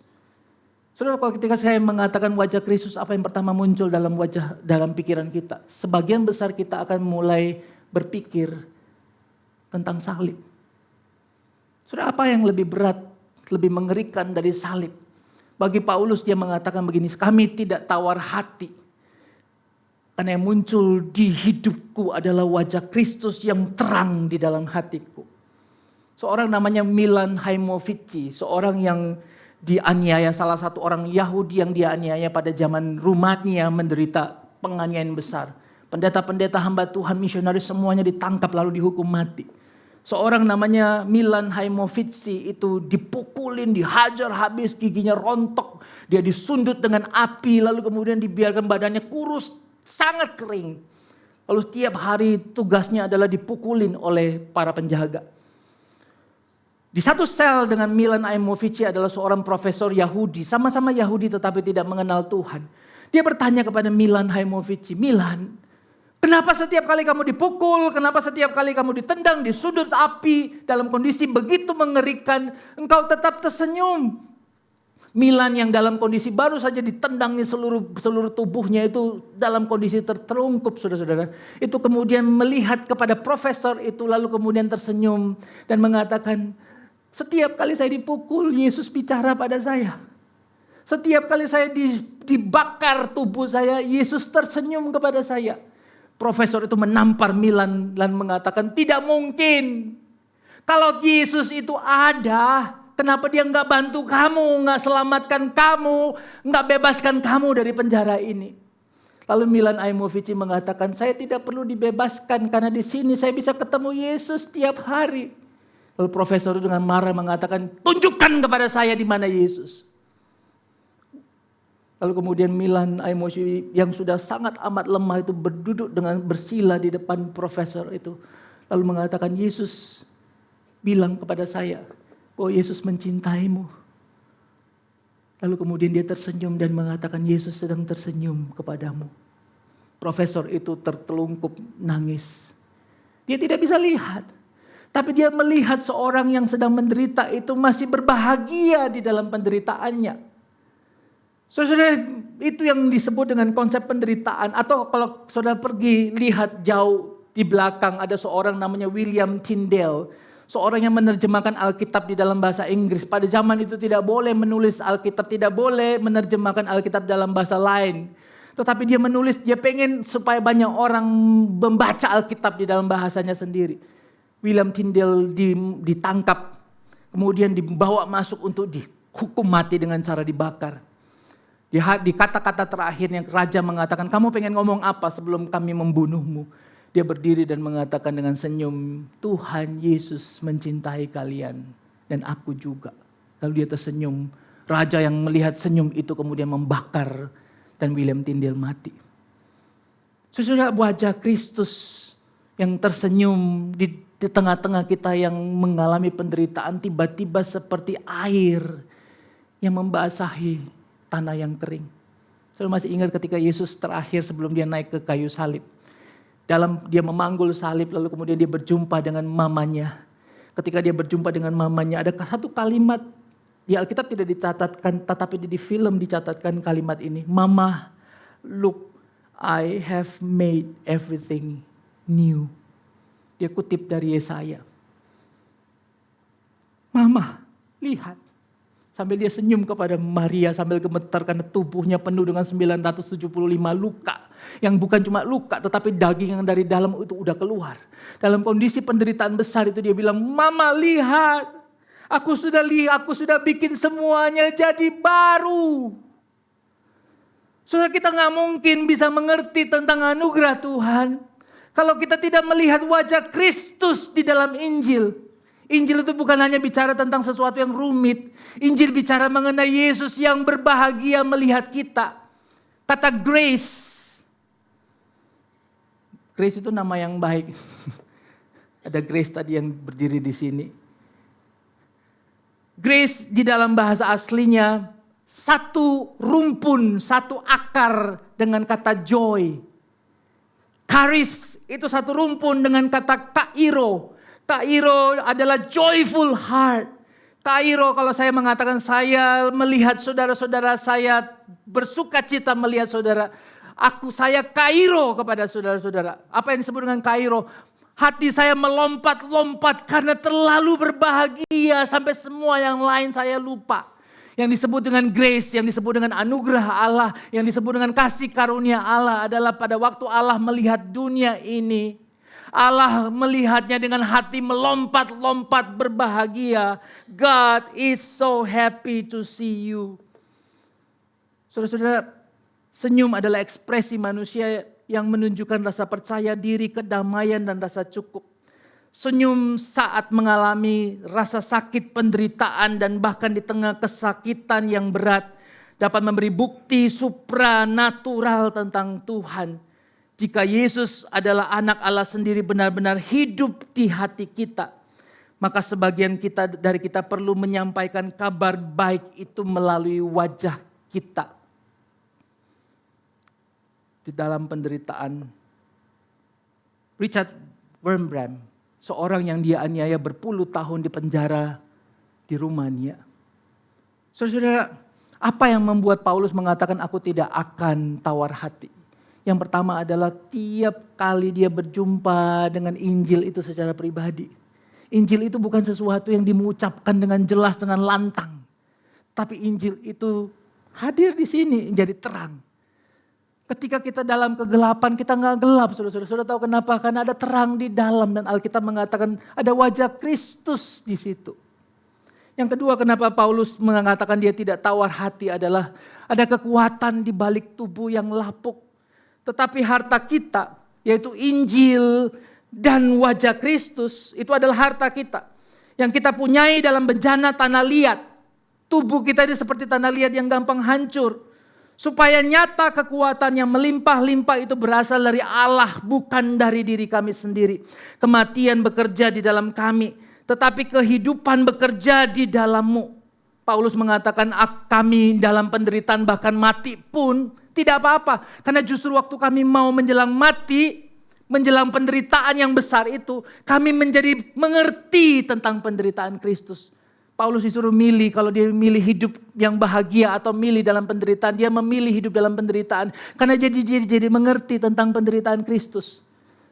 Saudara, kalau ketika saya mengatakan wajah Kristus, apa yang pertama muncul dalam pikiran kita? Sebagian besar kita akan mulai berpikir tentang salib. Saudara, apa yang lebih berat, lebih mengerikan dari salib? Bagi Paulus dia mengatakan begini, kami tidak tawar hati. Karena yang muncul di hidupku adalah wajah Kristus yang terang di dalam hatiku. Seorang namanya Milan Haimovici, seorang yang dianiaya, salah satu orang Yahudi yang dianiaya pada zaman Rumania menderita penganiayaan besar. Pendeta-pendeta hamba Tuhan, misionaris semuanya ditangkap lalu dihukum mati. Seorang namanya Milan Haimovici itu dipukulin, dihajar habis, giginya rontok. Dia disundut dengan api lalu kemudian dibiarkan badannya kurus, sangat kering. Lalu setiap hari tugasnya adalah dipukulin oleh para penjaga. Di satu sel dengan Milan Haimovici adalah seorang profesor Yahudi. Sama-sama Yahudi tetapi tidak mengenal Tuhan. Dia bertanya kepada Milan Haimovici, Milan, kenapa setiap kali kamu dipukul, kenapa setiap kali kamu ditendang di sudut api dalam kondisi begitu mengerikan, engkau tetap tersenyum? Milan yang dalam kondisi baru saja ditendangnya seluruh tubuhnya itu dalam kondisi tertelungkup, saudara-saudara. Itu kemudian melihat kepada profesor itu lalu kemudian tersenyum dan mengatakan, setiap kali saya dipukul, Yesus bicara pada saya. Setiap kali saya dibakar tubuh saya, Yesus tersenyum kepada saya. Profesor itu menampar Milan dan mengatakan, tidak mungkin. Kalau Yesus itu ada, kenapa dia nggak bantu kamu, nggak selamatkan kamu, nggak bebaskan kamu dari penjara ini? Lalu Milan Aimovici mengatakan, saya tidak perlu dibebaskan karena di sini saya bisa ketemu Yesus tiap hari. Lalu profesor itu dengan marah mengatakan, tunjukkan kepada saya di mana Yesus. Lalu kemudian Milan Aimovici yang sudah sangat amat lemah itu berduduk dengan bersila di depan profesor itu. Lalu mengatakan, Yesus bilang kepada saya, oh Yesus mencintaimu. Lalu kemudian dia tersenyum dan mengatakan, Yesus sedang tersenyum kepadamu. Profesor itu tertelungkup nangis. Dia tidak bisa lihat. Tapi dia melihat seorang yang sedang menderita itu masih berbahagia di dalam penderitaannya. Saudara, itu yang disebut dengan konsep penderitaan. Atau kalau saudara pergi lihat jauh di belakang ada seorang namanya William Tyndale. Seorang yang menerjemahkan Alkitab di dalam bahasa Inggris. Pada zaman itu tidak boleh menulis Alkitab, tidak boleh menerjemahkan Alkitab dalam bahasa lain. Tetapi dia menulis, dia pengen supaya banyak orang membaca Alkitab di dalam bahasanya sendiri. William Tyndale ditangkap, kemudian dibawa masuk untuk dihukum mati dengan cara dibakar. Di kata-kata terakhirnya raja mengatakan, kamu pengen ngomong apa sebelum kami membunuhmu? Dia berdiri dan mengatakan dengan senyum, Tuhan Yesus mencintai kalian dan aku juga. Lalu dia tersenyum. Raja yang melihat senyum itu kemudian membakar dan William Tyndale mati. Saudara, wajah Kristus yang tersenyum di tengah-tengah kita yang mengalami penderitaan tiba-tiba seperti air yang membasahi tanah yang kering. Saya masih ingat ketika Yesus terakhir sebelum dia naik ke kayu salib. Dia memanggul salib lalu kemudian dia berjumpa dengan mamanya. Ketika dia berjumpa dengan mamanya ada satu kalimat di Alkitab tidak dicatatkan tetapi di film dicatatkan kalimat ini. Mama, look, I have made everything new. Dia kutip dari Yesaya. Mama, lihat. Sambil dia senyum kepada Maria sambil gemetar karena tubuhnya penuh dengan 975 luka. Yang bukan cuma luka tetapi daging yang dari dalam itu udah keluar. Dalam kondisi penderitaan besar itu dia bilang, Mama lihat. Aku sudah bikin semuanya jadi baru. Saudara, kita gak mungkin bisa mengerti tentang anugerah Tuhan kalau kita tidak melihat wajah Kristus di dalam Injil. Injil itu bukan hanya bicara tentang sesuatu yang rumit. Injil bicara mengenai Yesus yang berbahagia melihat kita. Kata grace. Grace itu nama yang baik. Ada Grace tadi yang berdiri di sini. Grace di dalam bahasa aslinya satu rumpun, satu akar dengan kata joy. Charis itu satu rumpun dengan kata kairo. Kairo adalah joyful heart. Kairo kalau saya mengatakan saya melihat saudara-saudara saya bersuka cita melihat saudara. Saya kairo kepada saudara-saudara. Apa yang disebut dengan kairo? Hati saya melompat-lompat karena terlalu berbahagia sampai semua yang lain saya lupa. Yang disebut dengan grace, yang disebut dengan anugerah Allah, yang disebut dengan kasih karunia Allah adalah pada waktu Allah melihat dunia ini. Allah melihatnya dengan hati melompat-lompat berbahagia. God is so happy to see you. Saudara-saudara, senyum adalah ekspresi manusia yang menunjukkan rasa percaya diri, kedamaian dan rasa cukup. Senyum saat mengalami rasa sakit, penderitaan dan bahkan di tengah kesakitan yang berat dapat memberi bukti supranatural tentang Tuhan. Jika Yesus adalah anak Allah sendiri benar-benar hidup di hati kita, maka sebagian dari kita perlu menyampaikan kabar baik itu melalui wajah kita. Di dalam penderitaan, Richard Wurmbrand, seorang yang dianiaya berpuluh tahun di penjara di Rumania. Saudara, Apa yang membuat Paulus mengatakan aku tidak akan tawar hati? Yang pertama adalah tiap kali dia berjumpa dengan Injil itu secara pribadi. Injil itu bukan sesuatu yang dimengucapkan dengan jelas, dengan lantang. Tapi Injil itu hadir di sini jadi terang. Ketika kita dalam kegelapan, kita nggak gelap, saudara-saudara. Saudara tahu kenapa? Karena ada terang di dalam dan Alkitab mengatakan ada wajah Kristus di situ. Yang kedua, kenapa Paulus mengatakan dia tidak tawar hati adalah ada kekuatan di balik tubuh yang lapuk. Tetapi harta kita, yaitu Injil dan wajah Kristus, itu adalah harta kita. Yang kita punyai dalam bencana tanah liat. Tubuh kita ini seperti tanah liat yang gampang hancur. Supaya nyata kekuatan yang melimpah-limpah itu berasal dari Allah, bukan dari diri kami sendiri. Kematian bekerja di dalam kami, tetapi kehidupan bekerja di dalammu. Paulus mengatakan kami dalam penderitaan bahkan mati pun tidak apa-apa. Karena justru waktu kami mau menjelang mati, menjelang penderitaan yang besar itu, kami menjadi mengerti tentang penderitaan Kristus. Paulus disuruh milih, kalau dia milih hidup yang bahagia atau milih dalam penderitaan, dia memilih hidup dalam penderitaan. Karena jadi mengerti tentang penderitaan Kristus.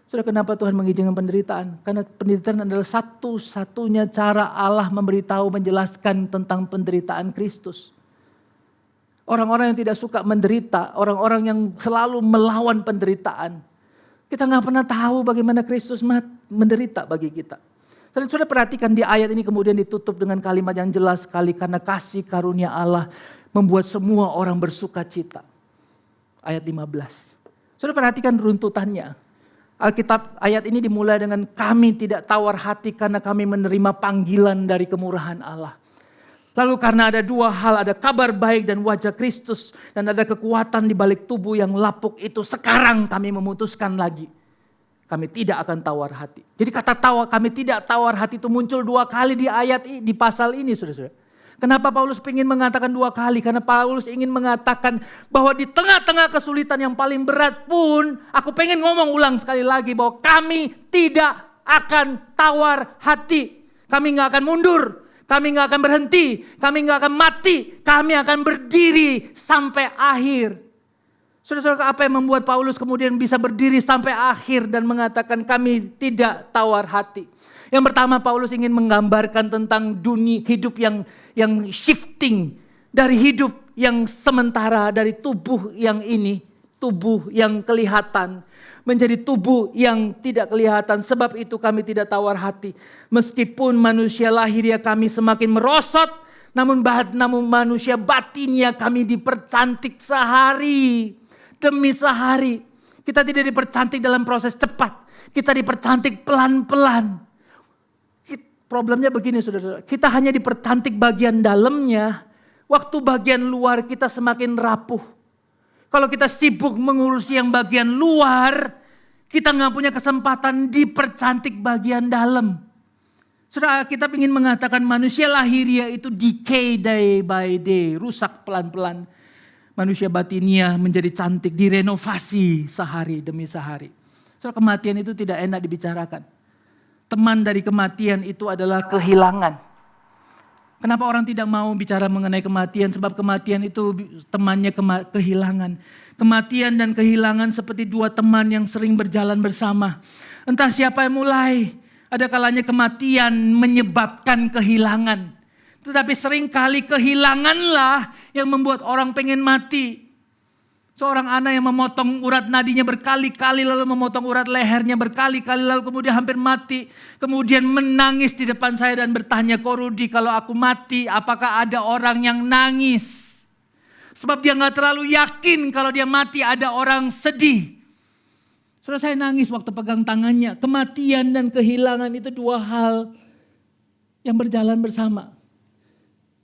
Saudara, kenapa Tuhan mengizinkan penderitaan? Karena penderitaan adalah satu-satunya cara Allah memberitahu, menjelaskan tentang penderitaan Kristus. Orang-orang yang tidak suka menderita, orang-orang yang selalu melawan penderitaan. Kita nggak pernah tahu bagaimana Kristus menderita bagi kita. Dan sudah perhatikan di ayat ini kemudian ditutup dengan kalimat yang jelas sekali. Karena kasih karunia Allah membuat semua orang bersuka cita. Ayat 15. Sudah perhatikan runtutannya. Alkitab ayat ini dimulai dengan kami tidak tawar hati karena kami menerima panggilan dari kemurahan Allah. Lalu karena ada dua hal, ada kabar baik dan wajah Kristus. Dan ada kekuatan di balik tubuh yang lapuk itu. Sekarang kami memutuskan lagi. Kami tidak akan tawar hati. Jadi kata kami tidak tawar hati itu muncul dua kali di ayat ini, di pasal ini, saudara-saudara. Kenapa Paulus ingin mengatakan dua kali? Karena Paulus ingin mengatakan bahwa di tengah-tengah kesulitan yang paling berat pun, aku pengen ngomong ulang sekali lagi bahwa kami tidak akan tawar hati. Kami nggak akan mundur. Kami nggak akan berhenti, kami nggak akan mati, kami akan berdiri sampai akhir. Saudara-saudara, apa yang membuat Paulus kemudian bisa berdiri sampai akhir dan mengatakan kami tidak tawar hati? Yang pertama, Paulus ingin menggambarkan tentang dunia hidup yang shifting dari hidup yang sementara, dari tubuh yang ini, tubuh yang kelihatan, menjadi tubuh yang tidak kelihatan. Sebab itu kami tidak tawar hati. Meskipun manusia lahiriah kami semakin merosot, namun manusia batinnya kami dipercantik sehari demi sehari. Kita tidak dipercantik dalam proses cepat. Kita dipercantik pelan-pelan. Problemnya begini, saudara-saudara. Kita hanya dipercantik bagian dalamnya. Waktu bagian luar kita semakin rapuh. Kalau kita sibuk mengurusi yang bagian luar, kita nggak punya kesempatan dipercantik bagian dalam. Saudara, kita ingin mengatakan manusia lahiriah itu decay day by day, rusak pelan-pelan. Manusia batiniah menjadi cantik, direnovasi sehari demi sehari. Saudara, kematian itu tidak enak dibicarakan. Teman dari kematian itu adalah kehilangan. Kenapa orang tidak mau bicara mengenai kematian? Sebab kematian itu temannya kehilangan. Kematian dan kehilangan seperti dua teman yang sering berjalan bersama. Entah siapa yang mulai. Ada kalanya kematian menyebabkan kehilangan. Tetapi seringkali kehilanganlah yang membuat orang pengen mati. Seorang anak yang memotong urat nadinya berkali-kali, lalu memotong urat lehernya berkali-kali, lalu kemudian hampir mati. Kemudian menangis di depan saya dan bertanya, "Ko Rudi, kalau aku mati apakah ada orang yang nangis?" Sebab dia gak terlalu yakin kalau dia mati ada orang sedih. Saudara, saya nangis waktu pegang tangannya. Kematian dan kehilangan itu dua hal yang berjalan bersama.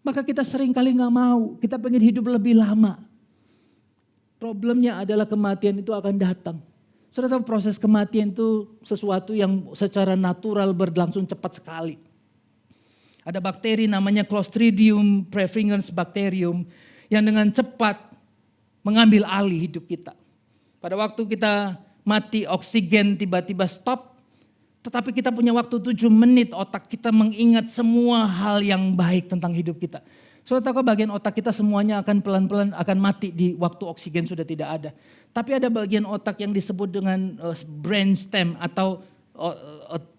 Maka kita seringkali gak mau, kita pengen hidup lebih lama. Problemnya adalah kematian itu akan datang. Saudara tahu proses kematian itu sesuatu yang secara natural berlangsung cepat sekali. Ada bakteri namanya Clostridium perfringens bacterium yang dengan cepat mengambil alih hidup kita. Pada waktu kita mati, oksigen tiba-tiba stop. Tetapi kita punya waktu 7 menit, otak kita mengingat semua hal yang baik tentang hidup kita. Saudara tahu bagian otak kita semuanya akan pelan-pelan akan mati di waktu oksigen sudah tidak ada. Tapi ada bagian otak yang disebut dengan brainstem atau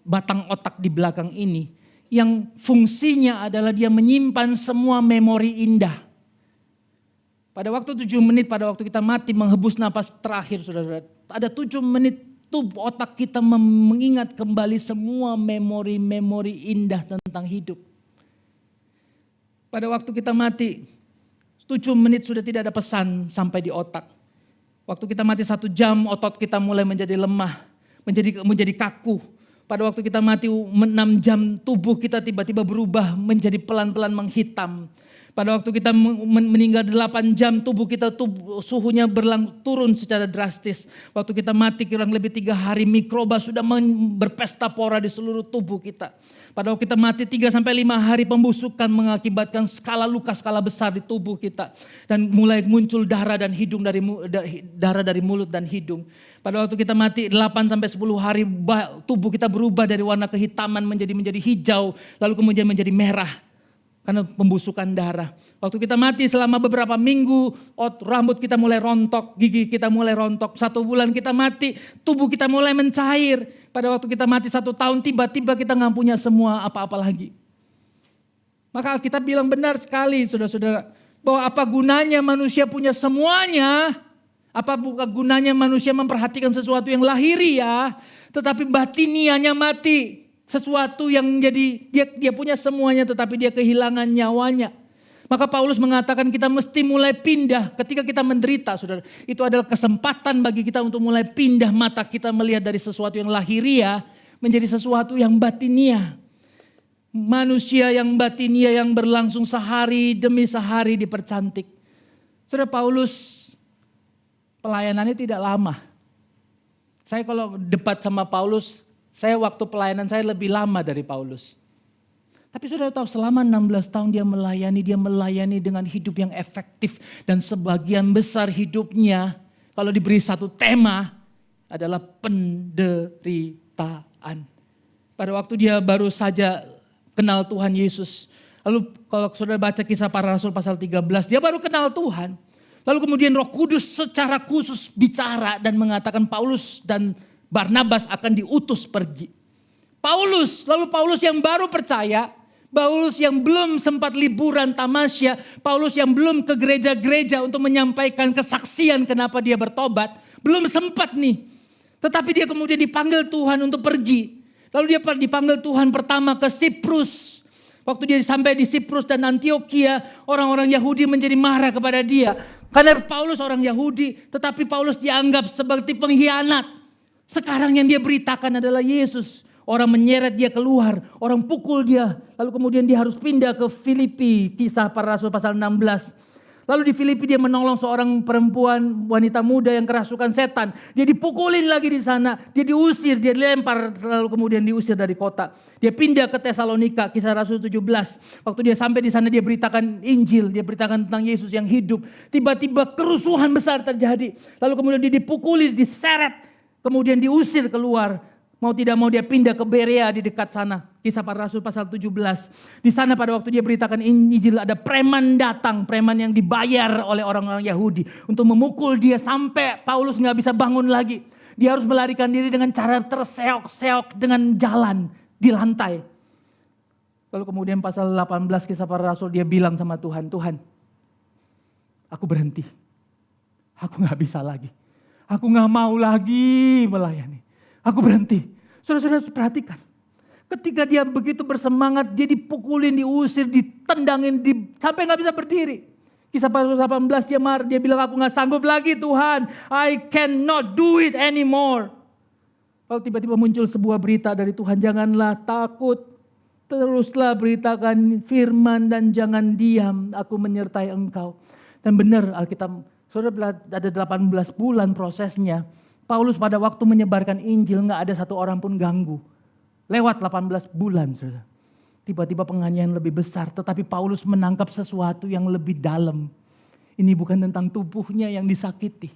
batang otak di belakang ini. Yang fungsinya adalah dia menyimpan semua memori indah. Pada waktu 7 menit, pada waktu kita mati menghembus napas terakhir, saudara. Ada 7 menit tubuh otak kita mengingat kembali semua memori-memori indah tentang hidup. Pada waktu kita mati, 7 menit sudah tidak ada pesan sampai di otak. Waktu kita mati 1 jam, otot kita mulai menjadi lemah, menjadi kaku. Pada waktu kita mati 6 jam, tubuh kita tiba-tiba berubah menjadi pelan-pelan menghitam. Pada waktu kita meninggal 8 jam, tubuh kita suhunya turun secara drastis. Waktu kita mati kurang lebih 3 hari, mikroba sudah berpesta pora di seluruh tubuh kita. Pada waktu kita mati 3-5 hari, pembusukan mengakibatkan skala luka skala besar di tubuh kita. Dan mulai muncul darah dan hidung darah dari mulut dan hidung. Pada waktu kita mati 8-10 hari, tubuh kita berubah dari warna kehitaman menjadi hijau, lalu kemudian menjadi merah. Karena pembusukan darah. Waktu kita mati selama beberapa minggu, rambut kita mulai rontok, gigi kita mulai rontok. 1 bulan kita mati, tubuh kita mulai mencair. Pada waktu kita mati 1 tahun, tiba-tiba kita nggak punya semua apa-apa lagi. Maka kita bilang benar sekali, saudara-saudara, bahwa apa gunanya manusia punya semuanya, apa gunanya manusia memperhatikan sesuatu yang lahiriah, tetapi batiniahnya mati. Sesuatu yang jadi dia punya semuanya tetapi dia kehilangan nyawanya. Maka Paulus mengatakan kita mesti mulai pindah ketika kita menderita, saudara. Itu adalah kesempatan bagi kita untuk mulai pindah mata kita melihat dari sesuatu yang lahiriah menjadi sesuatu yang batiniah. Manusia yang batiniah yang berlangsung sehari demi sehari dipercantik. Saudara, Paulus pelayanannya tidak lama. Saya kalau debat sama Paulus, saya waktu pelayanan saya lebih lama dari Paulus. Tapi saudara tahu selama 16 tahun dia melayani dengan hidup yang efektif. Dan sebagian besar hidupnya kalau diberi satu tema adalah penderitaan. Pada waktu dia baru saja kenal Tuhan Yesus. Lalu kalau saudara baca Kisah Para Rasul pasal 13, dia baru kenal Tuhan. Lalu kemudian Roh Kudus secara khusus bicara dan mengatakan Paulus dan Barnabas akan diutus pergi. Paulus yang baru percaya, Paulus yang belum sempat liburan tamasya, Paulus yang belum ke gereja-gereja untuk menyampaikan kesaksian kenapa dia bertobat, belum sempat nih. Tetapi dia kemudian dipanggil Tuhan untuk pergi. Lalu dia dipanggil Tuhan pertama ke Siprus. Waktu dia sampai di Siprus dan Antioquia, orang-orang Yahudi menjadi marah kepada dia. Karena Paulus orang Yahudi, tetapi Paulus dianggap sebagai pengkhianat. Sekarang yang dia beritakan adalah Yesus. Orang menyeret dia keluar, orang pukul dia. Lalu kemudian dia harus pindah ke Filipi, Kisah Para Rasul pasal 16. Lalu di Filipi dia menolong seorang perempuan, wanita muda yang kerasukan setan. Dia dipukulin lagi di sana, dia diusir, dia dilempar, lalu kemudian diusir dari kota. Dia pindah ke Tesalonika, Kisah Rasul 17. Waktu dia sampai di sana dia beritakan Injil, dia beritakan tentang Yesus yang hidup. Tiba-tiba kerusuhan besar terjadi. Lalu kemudian dia dipukuli, diseret. Kemudian diusir keluar. Mau tidak mau dia pindah ke Berea di dekat sana. Kisah Para Rasul pasal 17. Di sana pada waktu dia beritakan Injil ada preman datang. Preman yang dibayar oleh orang-orang Yahudi. Untuk memukul dia sampai Paulus gak bisa bangun lagi. Dia harus melarikan diri dengan cara terseok-seok dengan jalan di lantai. Lalu kemudian pasal 18 Kisah Para Rasul dia bilang sama Tuhan. Tuhan, aku berhenti. Aku gak bisa lagi. Aku gak mau lagi melayani. Aku berhenti. Saudara-saudara perhatikan. Ketika dia begitu bersemangat, dia dipukulin, diusir, ditendangin, sampai gak bisa berdiri. Kisah pasal 18 dia bilang aku gak sanggup lagi Tuhan. I cannot do it anymore. Lalu tiba-tiba muncul sebuah berita dari Tuhan. Janganlah takut. Teruslah beritakan firman dan jangan diam. Aku menyertai engkau. Dan benar Alkitab. Saudara ada 18 bulan prosesnya. Paulus pada waktu menyebarkan Injil gak ada satu orang pun ganggu. Lewat 18 bulan saudara. Tiba-tiba penganiayaan lebih besar. Tetapi Paulus menangkap sesuatu yang lebih dalam. Ini bukan tentang tubuhnya yang disakiti.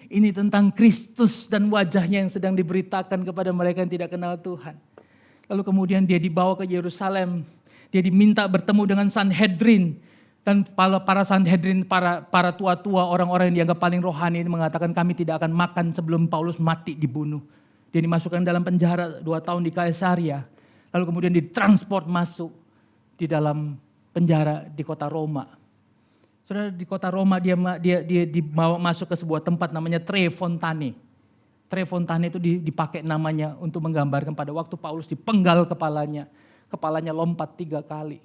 Ini tentang Kristus dan wajahnya yang sedang diberitakan kepada mereka yang tidak kenal Tuhan. Lalu kemudian dia dibawa ke Yerusalem. Dia diminta bertemu dengan Sanhedrin. Dan para Sanhedrin, para tua-tua, orang-orang yang dianggap paling rohani mengatakan kami tidak akan makan sebelum Paulus mati dibunuh. Dia dimasukkan dalam penjara 2 tahun di Kaesaria. Lalu kemudian ditransport masuk di dalam penjara di kota Roma. Saudara, di kota Roma dia dibawa masuk ke sebuah tempat namanya Tre Fontane. Tre Fontane itu dipakai namanya untuk menggambarkan pada waktu Paulus dipenggal kepalanya lompat 3 kali.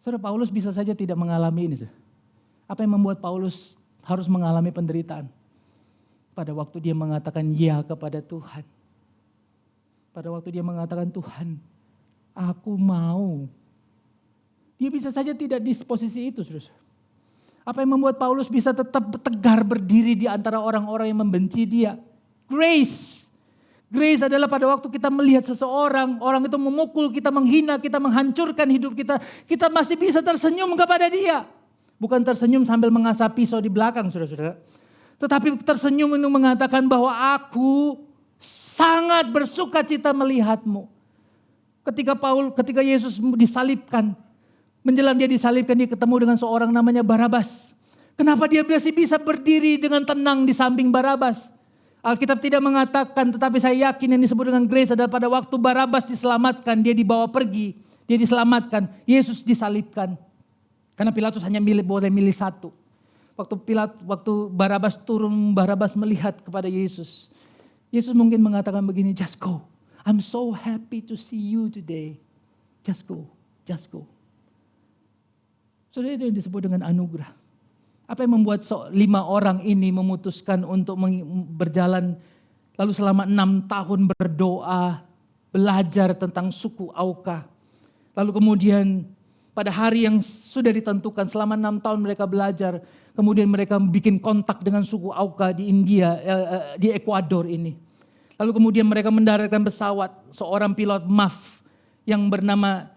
Saudara, Paulus bisa saja tidak mengalami ini. Apa yang membuat Paulus harus mengalami penderitaan? Pada waktu dia mengatakan ya kepada Tuhan. Pada waktu dia mengatakan Tuhan, aku mau. Dia bisa saja tidak di posisi itu, saudara. Apa yang membuat Paulus bisa tetap tegar berdiri di antara orang-orang yang membenci dia? Grace. Grace adalah pada waktu kita melihat seseorang, orang itu memukul, kita menghina, kita menghancurkan hidup kita, kita masih bisa tersenyum kepada dia. Bukan tersenyum sambil mengasah pisau di belakang, saudara-saudara. Tetapi tersenyum untuk mengatakan bahwa aku sangat bersuka cita melihatmu. Ketika Yesus disalibkan, menjelang dia disalibkan, dia ketemu dengan seorang namanya Barabas. Kenapa dia masih bisa berdiri dengan tenang di samping Barabas? Alkitab tidak mengatakan, tetapi saya yakin yang disebut dengan grace adalah pada waktu Barabas diselamatkan, dia dibawa pergi, dia diselamatkan, Yesus disalibkan. Karena Pilatus hanya boleh milih satu. Waktu Barabas turun, Barabas melihat kepada Yesus. Yesus mungkin mengatakan begini, just go. I'm so happy to see you today. Just go, just go. Saudara, itu yang disebut dengan anugerah. Apa yang membuat 5 orang ini memutuskan untuk berjalan lalu selama 6 tahun berdoa, belajar tentang suku Auka. Lalu kemudian pada hari yang sudah ditentukan selama 6 tahun mereka belajar, kemudian mereka bikin kontak dengan suku Auka di India, di Ekuador ini. Lalu kemudian mereka mendaratkan pesawat, seorang pilot MAF yang bernama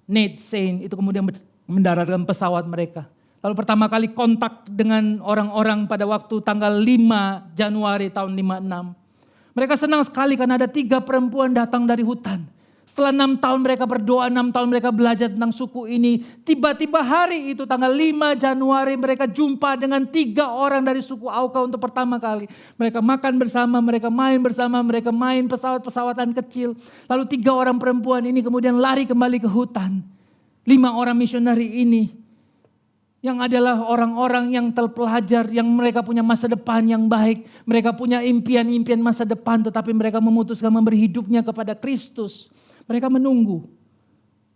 Nate Saint itu kemudian mendaratkan pesawat mereka. Lalu pertama kali kontak dengan orang-orang pada waktu tanggal 5 Januari tahun 56. Mereka senang sekali karena ada 3 perempuan datang dari hutan. Setelah 6 tahun mereka berdoa, 6 tahun mereka belajar tentang suku ini. Tiba-tiba hari itu tanggal 5 Januari mereka jumpa dengan 3 orang dari suku Auka untuk pertama kali. Mereka makan bersama, mereka main pesawat-pesawatan kecil. Lalu 3 orang perempuan ini kemudian lari kembali ke hutan. 5 orang misionari ini yang adalah orang-orang yang terpelajar, yang mereka punya masa depan yang baik. Mereka punya impian-impian masa depan, tetapi mereka memutuskan memberi hidupnya kepada Kristus. Mereka menunggu.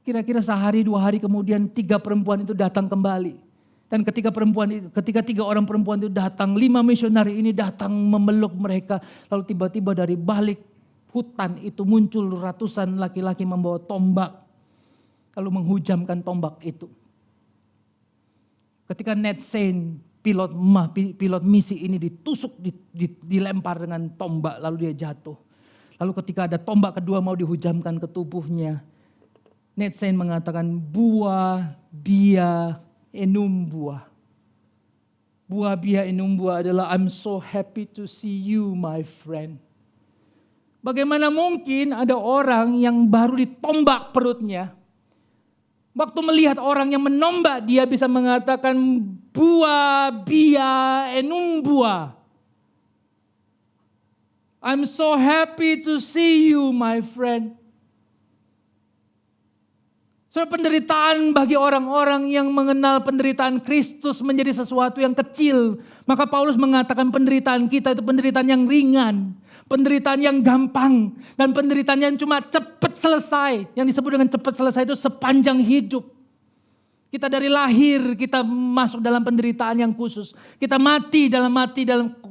Kira-kira sehari 2 hari kemudian 3 perempuan itu datang kembali. Dan ketika 3 orang perempuan itu datang, 5 misionari ini datang memeluk mereka. Lalu tiba-tiba dari balik hutan itu muncul ratusan laki-laki membawa tombak. Lalu menghujamkan tombak itu. Ketika Nate Saint, pilot misi ini ditusuk, dilempar dengan tombak, lalu dia jatuh. Lalu ketika ada tombak kedua mau dihujamkan ke tubuhnya, Nate Saint mengatakan, Bua bia enum bua. Bua bia enum bua adalah I'm so happy to see you my friend. Bagaimana mungkin ada orang yang baru ditombak perutnya, waktu melihat orang yang menombak dia bisa mengatakan bua bia enum bua. I'm so happy to see you my friend. So, penderitaan bagi orang-orang yang mengenal penderitaan Kristus menjadi sesuatu yang kecil. Maka Paulus mengatakan penderitaan kita itu penderitaan yang ringan. Penderitaan yang gampang. Dan penderitaan yang cuma cepat selesai. Yang disebut dengan cepat selesai itu sepanjang hidup. Kita dari lahir kita masuk dalam penderitaan yang khusus. Kita mati dalam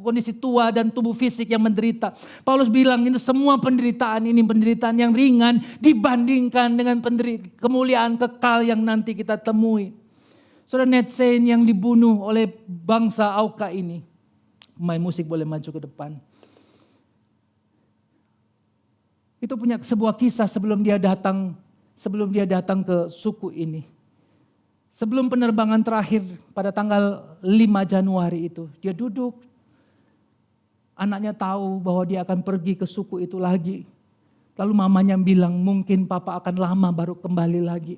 kondisi tua dan tubuh fisik yang menderita. Paulus bilang ini semua penderitaan ini penderitaan yang ringan dibandingkan dengan kemuliaan kekal yang nanti kita temui. Saudara, Nate Saint yang dibunuh oleh bangsa Auka ini. Pemain musik boleh maju ke depan. Itu punya sebuah kisah sebelum dia datang ke suku ini. Sebelum penerbangan terakhir pada tanggal 5 Januari itu, dia duduk. Anaknya tahu bahwa dia akan pergi ke suku itu lagi. Lalu mamanya bilang, mungkin papa akan lama baru kembali lagi.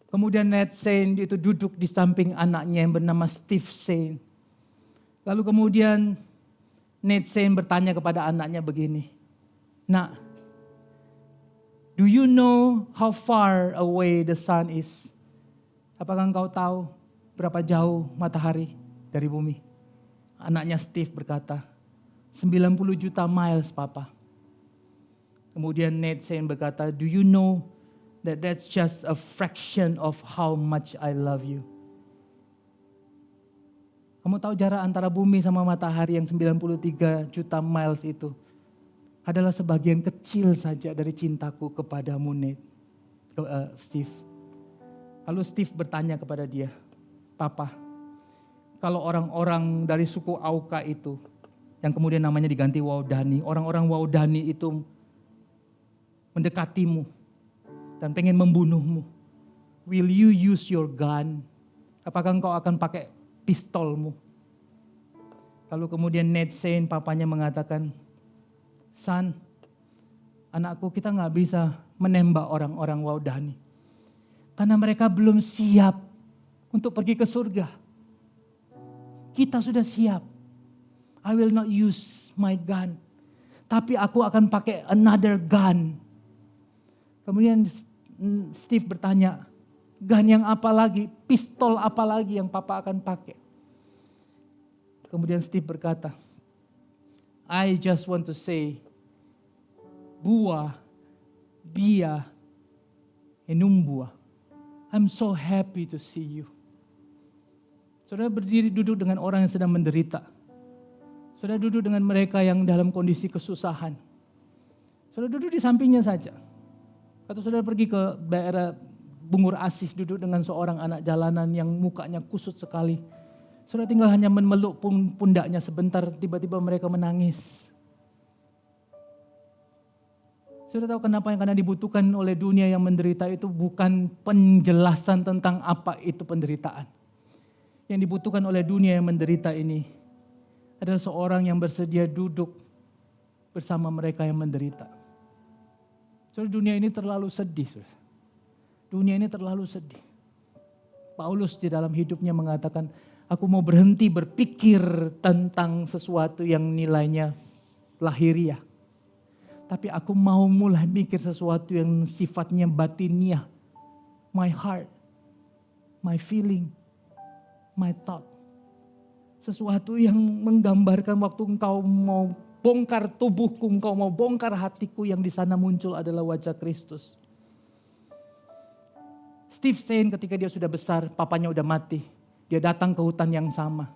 Kemudian Ned Saint itu duduk di samping anaknya yang bernama Steve Saint. Lalu kemudian Ned Saint bertanya kepada anaknya begini, "Nak, do you know how far away the sun is?" Apakah engkau tahu berapa jauh matahari dari bumi? Anaknya Steve berkata, 90 juta miles, Papa. Kemudian Ned Saint berkata, "Do you know that that's just a fraction of how much I love you?" Kamu tahu jarak antara bumi sama matahari yang 93 juta miles itu adalah sebagian kecil saja dari cintaku kepadamu, Steve. Lalu Steve bertanya kepada dia, "Papa, kalau orang-orang dari suku Auka itu, yang kemudian namanya diganti Waudani, orang-orang Waudani itu mendekatimu dan pengen membunuhmu, will you use your gun? Apakah engkau akan pakai pistolmu?" Lalu kemudian Ned Saint, papanya mengatakan, "Son, anakku, kita gak bisa menembak orang-orang Waudani. Karena mereka belum siap untuk pergi ke surga. Kita sudah siap. I will not use my gun. Tapi aku akan pakai another gun." Kemudian Steve bertanya, "Gun yang apa lagi? Pistol apa lagi yang papa akan pakai?" Kemudian Steve berkata, "I just want to say, Bua, Bia, Enumbua. I'm so happy to see you." Saudara berdiri duduk dengan orang yang sedang menderita. Saudara duduk dengan mereka yang dalam kondisi kesusahan. Saudara duduk di sampingnya saja. Atau saudara pergi ke daerah Bungur Asih, duduk dengan seorang anak jalanan yang mukanya kusut sekali. Saudara tinggal hanya memeluk pundaknya sebentar, tiba-tiba mereka menangis. Saudara tahu kenapa? Karena dibutuhkan oleh dunia yang menderita itu bukan penjelasan tentang apa itu penderitaan. Yang dibutuhkan oleh dunia yang menderita ini adalah seorang yang bersedia duduk bersama mereka yang menderita. Saudara, dunia ini terlalu sedih. Saudara. Dunia ini terlalu sedih. Paulus di dalam hidupnya mengatakan, "Aku mau berhenti berpikir tentang sesuatu yang nilainya lahiriah. Tapi aku mau mulai mikir sesuatu yang sifatnya batiniah. My heart, my feeling, my thought." Sesuatu yang menggambarkan waktu engkau mau bongkar tubuhku, engkau mau bongkar hatiku, yang di sana muncul adalah wajah Kristus. Steve Saint ketika dia sudah besar, papanya udah mati. Dia datang ke hutan yang sama.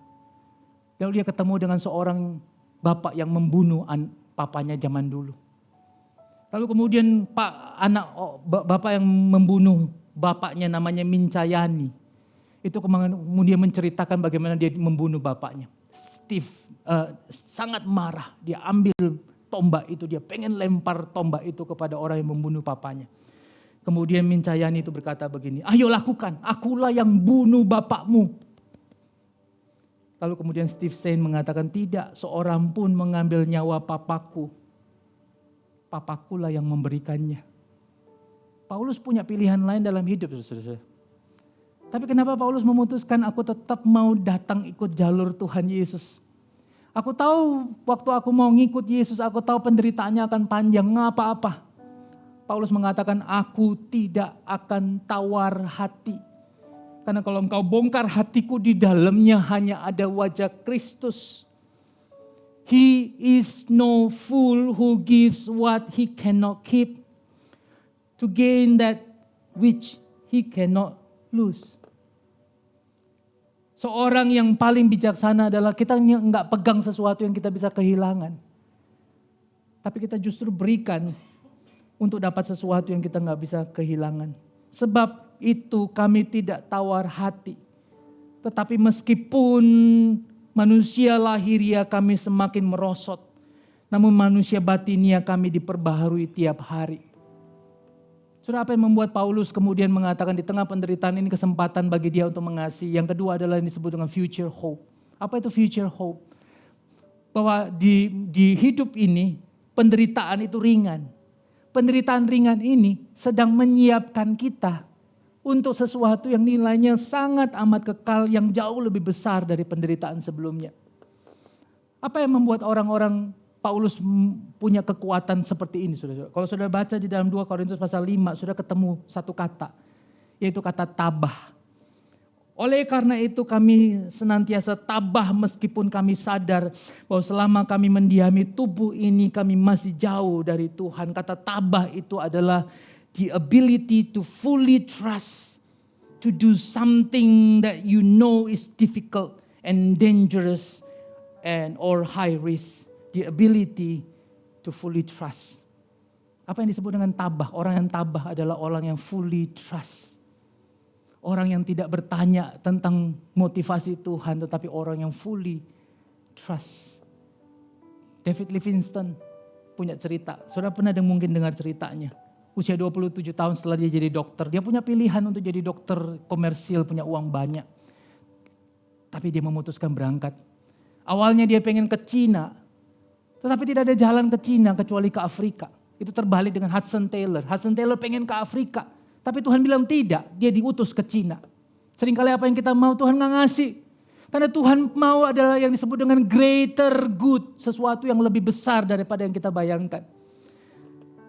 Lalu dia ketemu dengan seorang bapak yang membunuh papanya zaman dulu. Lalu kemudian bapak yang membunuh bapaknya namanya Mincayani. Itu kemudian menceritakan bagaimana dia membunuh bapaknya. Steve sangat marah, dia ambil tombak itu, dia pengen lempar tombak itu kepada orang yang membunuh papanya. Kemudian Mincayani itu berkata begini, "Ayo lakukan, akulah yang bunuh bapakmu." Lalu kemudian Steve Saint mengatakan, "Tidak seorang pun mengambil nyawa papaku. Papakulah yang memberikannya." Paulus punya pilihan lain dalam hidup, saudara. Tapi kenapa Paulus memutuskan, aku tetap mau datang ikut jalur Tuhan Yesus. Aku tahu waktu aku mau ngikut Yesus, aku tahu penderitaannya akan panjang, nggak apa-apa. Paulus mengatakan, "Aku tidak akan tawar hati. Karena kalau engkau bongkar hatiku, di dalamnya hanya ada wajah Kristus. He is no fool who gives what he cannot keep to gain that which he cannot lose." Seorang yang paling bijaksana adalah kita nggak pegang sesuatu yang kita bisa kehilangan. Tapi kita justru berikan untuk dapat sesuatu yang kita nggak bisa kehilangan. Sebab itu kami tidak tawar hati. Tetapi meskipun manusia lahiria kami semakin merosot, namun manusia batinia kami diperbaharui tiap hari. Saudara, apa yang membuat Paulus kemudian mengatakan di tengah penderitaan ini kesempatan bagi dia untuk mengasihi? Yang kedua adalah yang disebut dengan future hope. Apa itu future hope? Bahwa di hidup ini penderitaan itu ringan. Penderitaan ringan ini sedang menyiapkan kita untuk sesuatu yang nilainya sangat amat kekal, yang jauh lebih besar dari penderitaan sebelumnya. Apa yang membuat orang-orang Paulus punya kekuatan seperti ini, saudara? Kalau saudara baca di dalam 2 Korintus pasal 5, sudah ketemu satu kata, yaitu kata tabah. Oleh karena itu kami senantiasa tabah meskipun kami sadar bahwa selama kami mendiami tubuh ini kami masih jauh dari Tuhan. Kata tabah itu adalah the ability to fully trust, to do something that you know is difficult and dangerous and or high risk. The ability to fully trust. Apa yang disebut dengan tabah? Orang yang tabah adalah orang yang fully trust. Orang yang tidak bertanya tentang motivasi Tuhan, tetapi orang yang fully trust. David Livingstone punya cerita. Saudara pernah mungkin dengar ceritanya. Usia 27 tahun setelah dia jadi dokter. Dia punya pilihan untuk jadi dokter komersil, punya uang banyak. Tapi dia memutuskan berangkat. Awalnya dia pengen ke Cina. Tetapi tidak ada jalan ke Cina kecuali ke Afrika. Itu terbalik dengan Hudson Taylor. Hudson Taylor pengen ke Afrika. Tapi Tuhan bilang tidak, dia diutus ke Cina. Seringkali apa yang kita mau Tuhan gak ngasih. Karena Tuhan mau adalah yang disebut dengan greater good. Sesuatu yang lebih besar daripada yang kita bayangkan.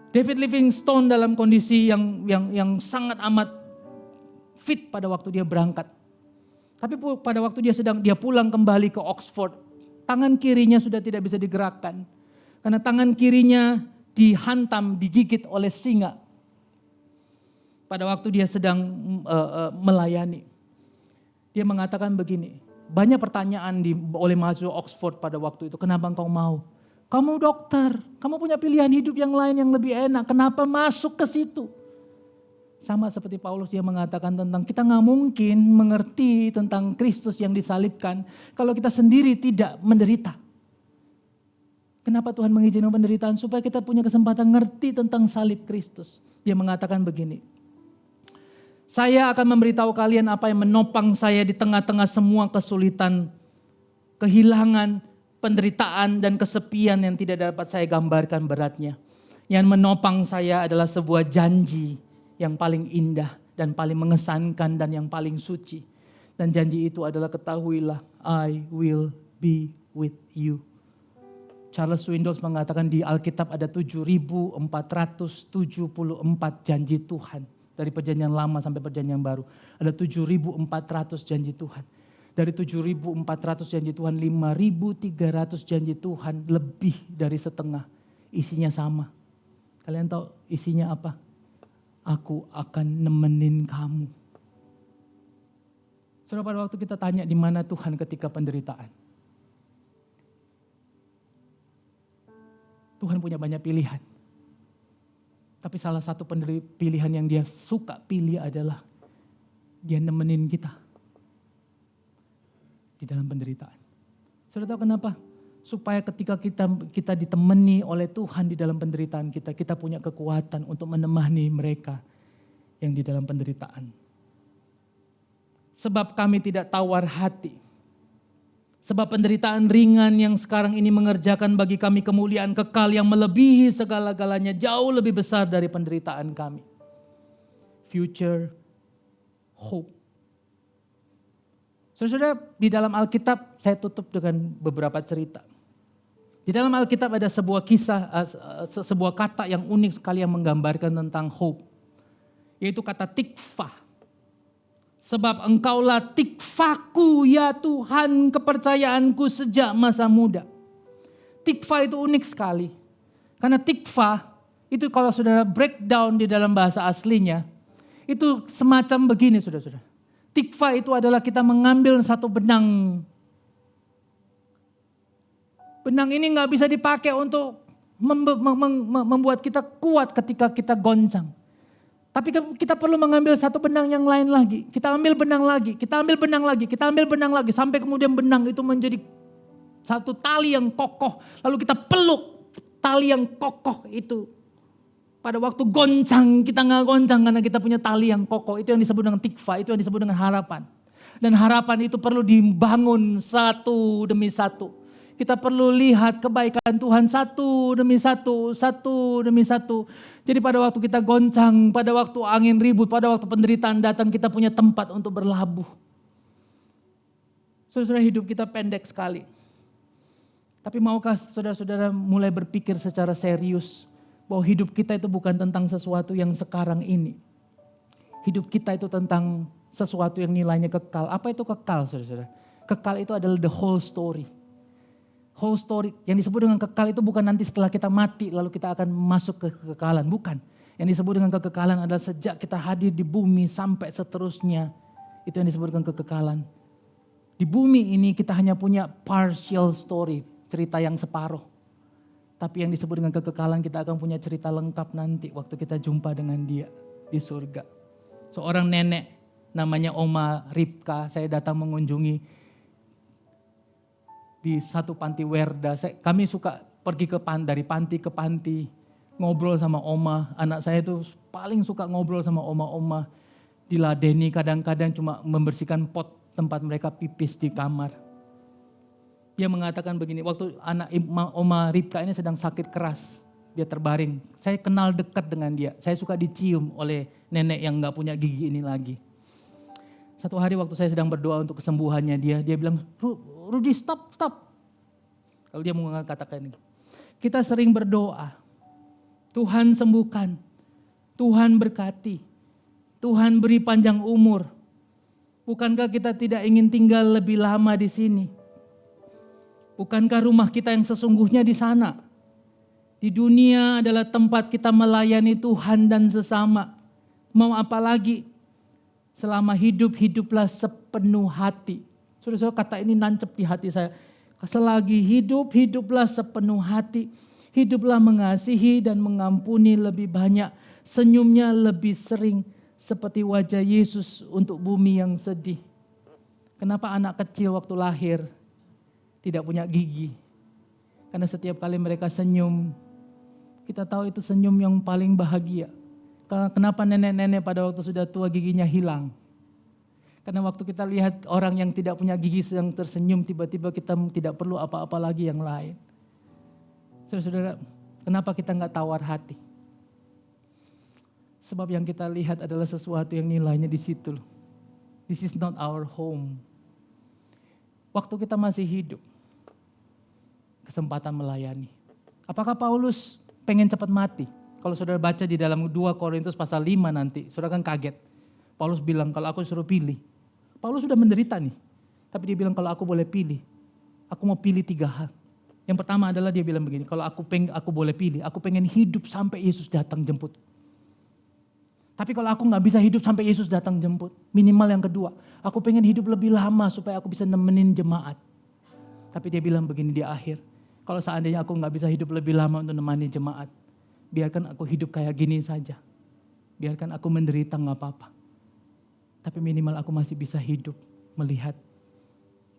David Livingstone dalam kondisi yang sangat amat fit pada waktu dia berangkat. Tapi pada waktu dia pulang kembali ke Oxford, tangan kirinya sudah tidak bisa digerakkan. Karena tangan kirinya dihantam, digigit oleh singa. Pada waktu dia sedang melayani. Dia mengatakan begini, banyak pertanyaan oleh mahasiswa Oxford pada waktu itu, kenapa engkau mau? Kamu dokter, kamu punya pilihan hidup yang lain yang lebih enak, kenapa masuk ke situ? Sama seperti Paulus, dia mengatakan tentang kita gak mungkin mengerti tentang Kristus yang disalibkan kalau kita sendiri tidak menderita. Kenapa Tuhan mengizinkan penderitaan? Supaya kita punya kesempatan ngerti tentang salib Kristus. Dia mengatakan begini, saya akan memberitahu kalian apa yang menopang saya di tengah-tengah semua kesulitan, kehilangan, penderitaan, dan kesepian yang tidak dapat saya gambarkan beratnya. Yang menopang saya adalah sebuah janji yang paling indah dan paling mengesankan dan yang paling suci. Dan janji itu adalah ketahuilah, I will be with you. Charles Swindoll mengatakan di Alkitab ada 7.474 janji Tuhan. Dari perjanjian lama sampai perjanjian baru. Ada 7.400 janji Tuhan. Dari 7.400 janji Tuhan, 5.300 janji Tuhan, lebih dari setengah. Isinya sama. Kalian tahu isinya apa? Aku akan nemenin kamu. Saudara, pada waktu kita tanya di mana Tuhan ketika penderitaan. Tuhan punya banyak pilihan. Tapi salah satu pilihan yang dia suka pilih adalah dia nemenin kita di dalam penderitaan. Saudara tahu kenapa? Supaya ketika kita ditemani oleh Tuhan di dalam penderitaan kita, kita punya kekuatan untuk menemani mereka yang di dalam penderitaan. Sebab kami tidak tawar hati. Sebab penderitaan ringan yang sekarang ini mengerjakan bagi kami kemuliaan kekal yang melebihi segala-galanya, jauh lebih besar dari penderitaan kami. Future hope. Saudara, di dalam Alkitab saya tutup dengan beberapa cerita. Di dalam Alkitab ada sebuah kisah, sebuah kata yang unik sekali yang menggambarkan tentang hope. Yaitu kata tikvah. Sebab engkaulah tikfaku ya Tuhan, kepercayaanku sejak masa muda. Tikva itu unik sekali. Karena tikva itu kalau saudara breakdown di dalam bahasa aslinya, itu semacam begini saudara-saudara. Tikva itu adalah kita mengambil satu benang. Benang ini gak bisa dipakai untuk membuat kita kuat ketika kita goncang. Tapi kita perlu mengambil satu benang yang lain lagi. Kita ambil benang lagi, kita ambil benang lagi, kita ambil benang lagi. Sampai kemudian benang itu menjadi satu tali yang kokoh. Lalu kita peluk tali yang kokoh itu. Pada waktu goncang, kita gak goncang karena kita punya tali yang kokoh. Itu yang disebut dengan tikva, itu yang disebut dengan harapan. Dan harapan itu perlu dibangun satu demi satu. Kita perlu lihat kebaikan Tuhan satu demi satu, satu demi satu. Jadi pada waktu kita goncang, pada waktu angin ribut, pada waktu penderitaan datang, kita punya tempat untuk berlabuh. Saudara-saudara, hidup kita pendek sekali. Tapi maukah saudara-saudara mulai berpikir secara serius bahwa hidup kita itu bukan tentang sesuatu yang sekarang ini. Hidup kita itu tentang sesuatu yang nilainya kekal. Apa itu kekal, saudara-saudara? Kekal itu adalah the whole story. Whole story yang disebut dengan kekal itu bukan nanti setelah kita mati lalu kita akan masuk ke kekekalan. Bukan. Yang disebut dengan kekekalan adalah sejak kita hadir di bumi sampai seterusnya. Itu yang disebut dengan kekekalan. Di bumi ini kita hanya punya partial story, cerita yang separuh. Tapi yang disebut dengan kekekalan kita akan punya cerita lengkap nanti waktu kita jumpa dengan Dia di surga. Seorang nenek namanya Oma Ripka, saya datang mengunjungi di satu panti Werda. Kami suka pergi dari panti ke panti, ngobrol sama oma. Anak saya itu paling suka ngobrol sama oma-oma. Diladeni, kadang-kadang cuma membersihkan pot tempat mereka pipis di kamar. Dia mengatakan begini, waktu anak Oma Ripka ini sedang sakit keras, dia terbaring. Saya kenal dekat dengan dia, saya suka dicium oleh nenek yang gak punya gigi ini lagi. Satu hari waktu saya sedang berdoa untuk kesembuhannya dia bilang, Rudi stop. Kalau dia mengatakan ini, kita sering berdoa, Tuhan sembuhkan, Tuhan berkati, Tuhan beri panjang umur. Bukankah kita tidak ingin tinggal lebih lama di sini? Bukankah rumah kita yang sesungguhnya di sana? Di dunia adalah tempat kita melayani Tuhan dan sesama. Mau apa lagi? Selama hidup, hiduplah sepenuh hati. Saudara-saudara, kata ini nancep di hati saya. Selagi hidup, hiduplah sepenuh hati. Hiduplah mengasihi dan mengampuni lebih banyak. Senyumnya lebih sering seperti wajah Yesus untuk bumi yang sedih. Kenapa anak kecil waktu lahir tidak punya gigi? Karena setiap kali mereka senyum, kita tahu itu senyum yang paling bahagia. Kenapa nenek-nenek pada waktu sudah tua giginya hilang? Karena waktu kita lihat orang yang tidak punya gigi sedang tersenyum, tiba-tiba kita tidak perlu apa-apa lagi yang lain. Saudara-saudara, kenapa kita nggak tawar hati? Sebab yang kita lihat adalah sesuatu yang nilainya di situ. This is not our home. Waktu kita masih hidup, kesempatan melayani. Apakah Paulus pengen cepat mati? Kalau saudara baca di dalam 2 Korintus pasal 5 nanti, saudara kan kaget. Paulus bilang kalau aku suruh pilih. Paulus sudah menderita nih. Tapi dia bilang kalau aku boleh pilih, aku mau pilih 3 hal. Yang pertama adalah dia bilang begini, kalau aku boleh pilih, aku pengen hidup sampai Yesus datang jemput. Tapi kalau aku gak bisa hidup sampai Yesus datang jemput, minimal yang kedua, aku pengen hidup lebih lama supaya aku bisa nemenin jemaat. Tapi dia bilang begini di akhir, kalau seandainya aku gak bisa hidup lebih lama untuk nemani jemaat, biarkan aku hidup kayak gini saja. Biarkan aku menderita gak apa-apa. Tapi minimal aku masih bisa hidup melihat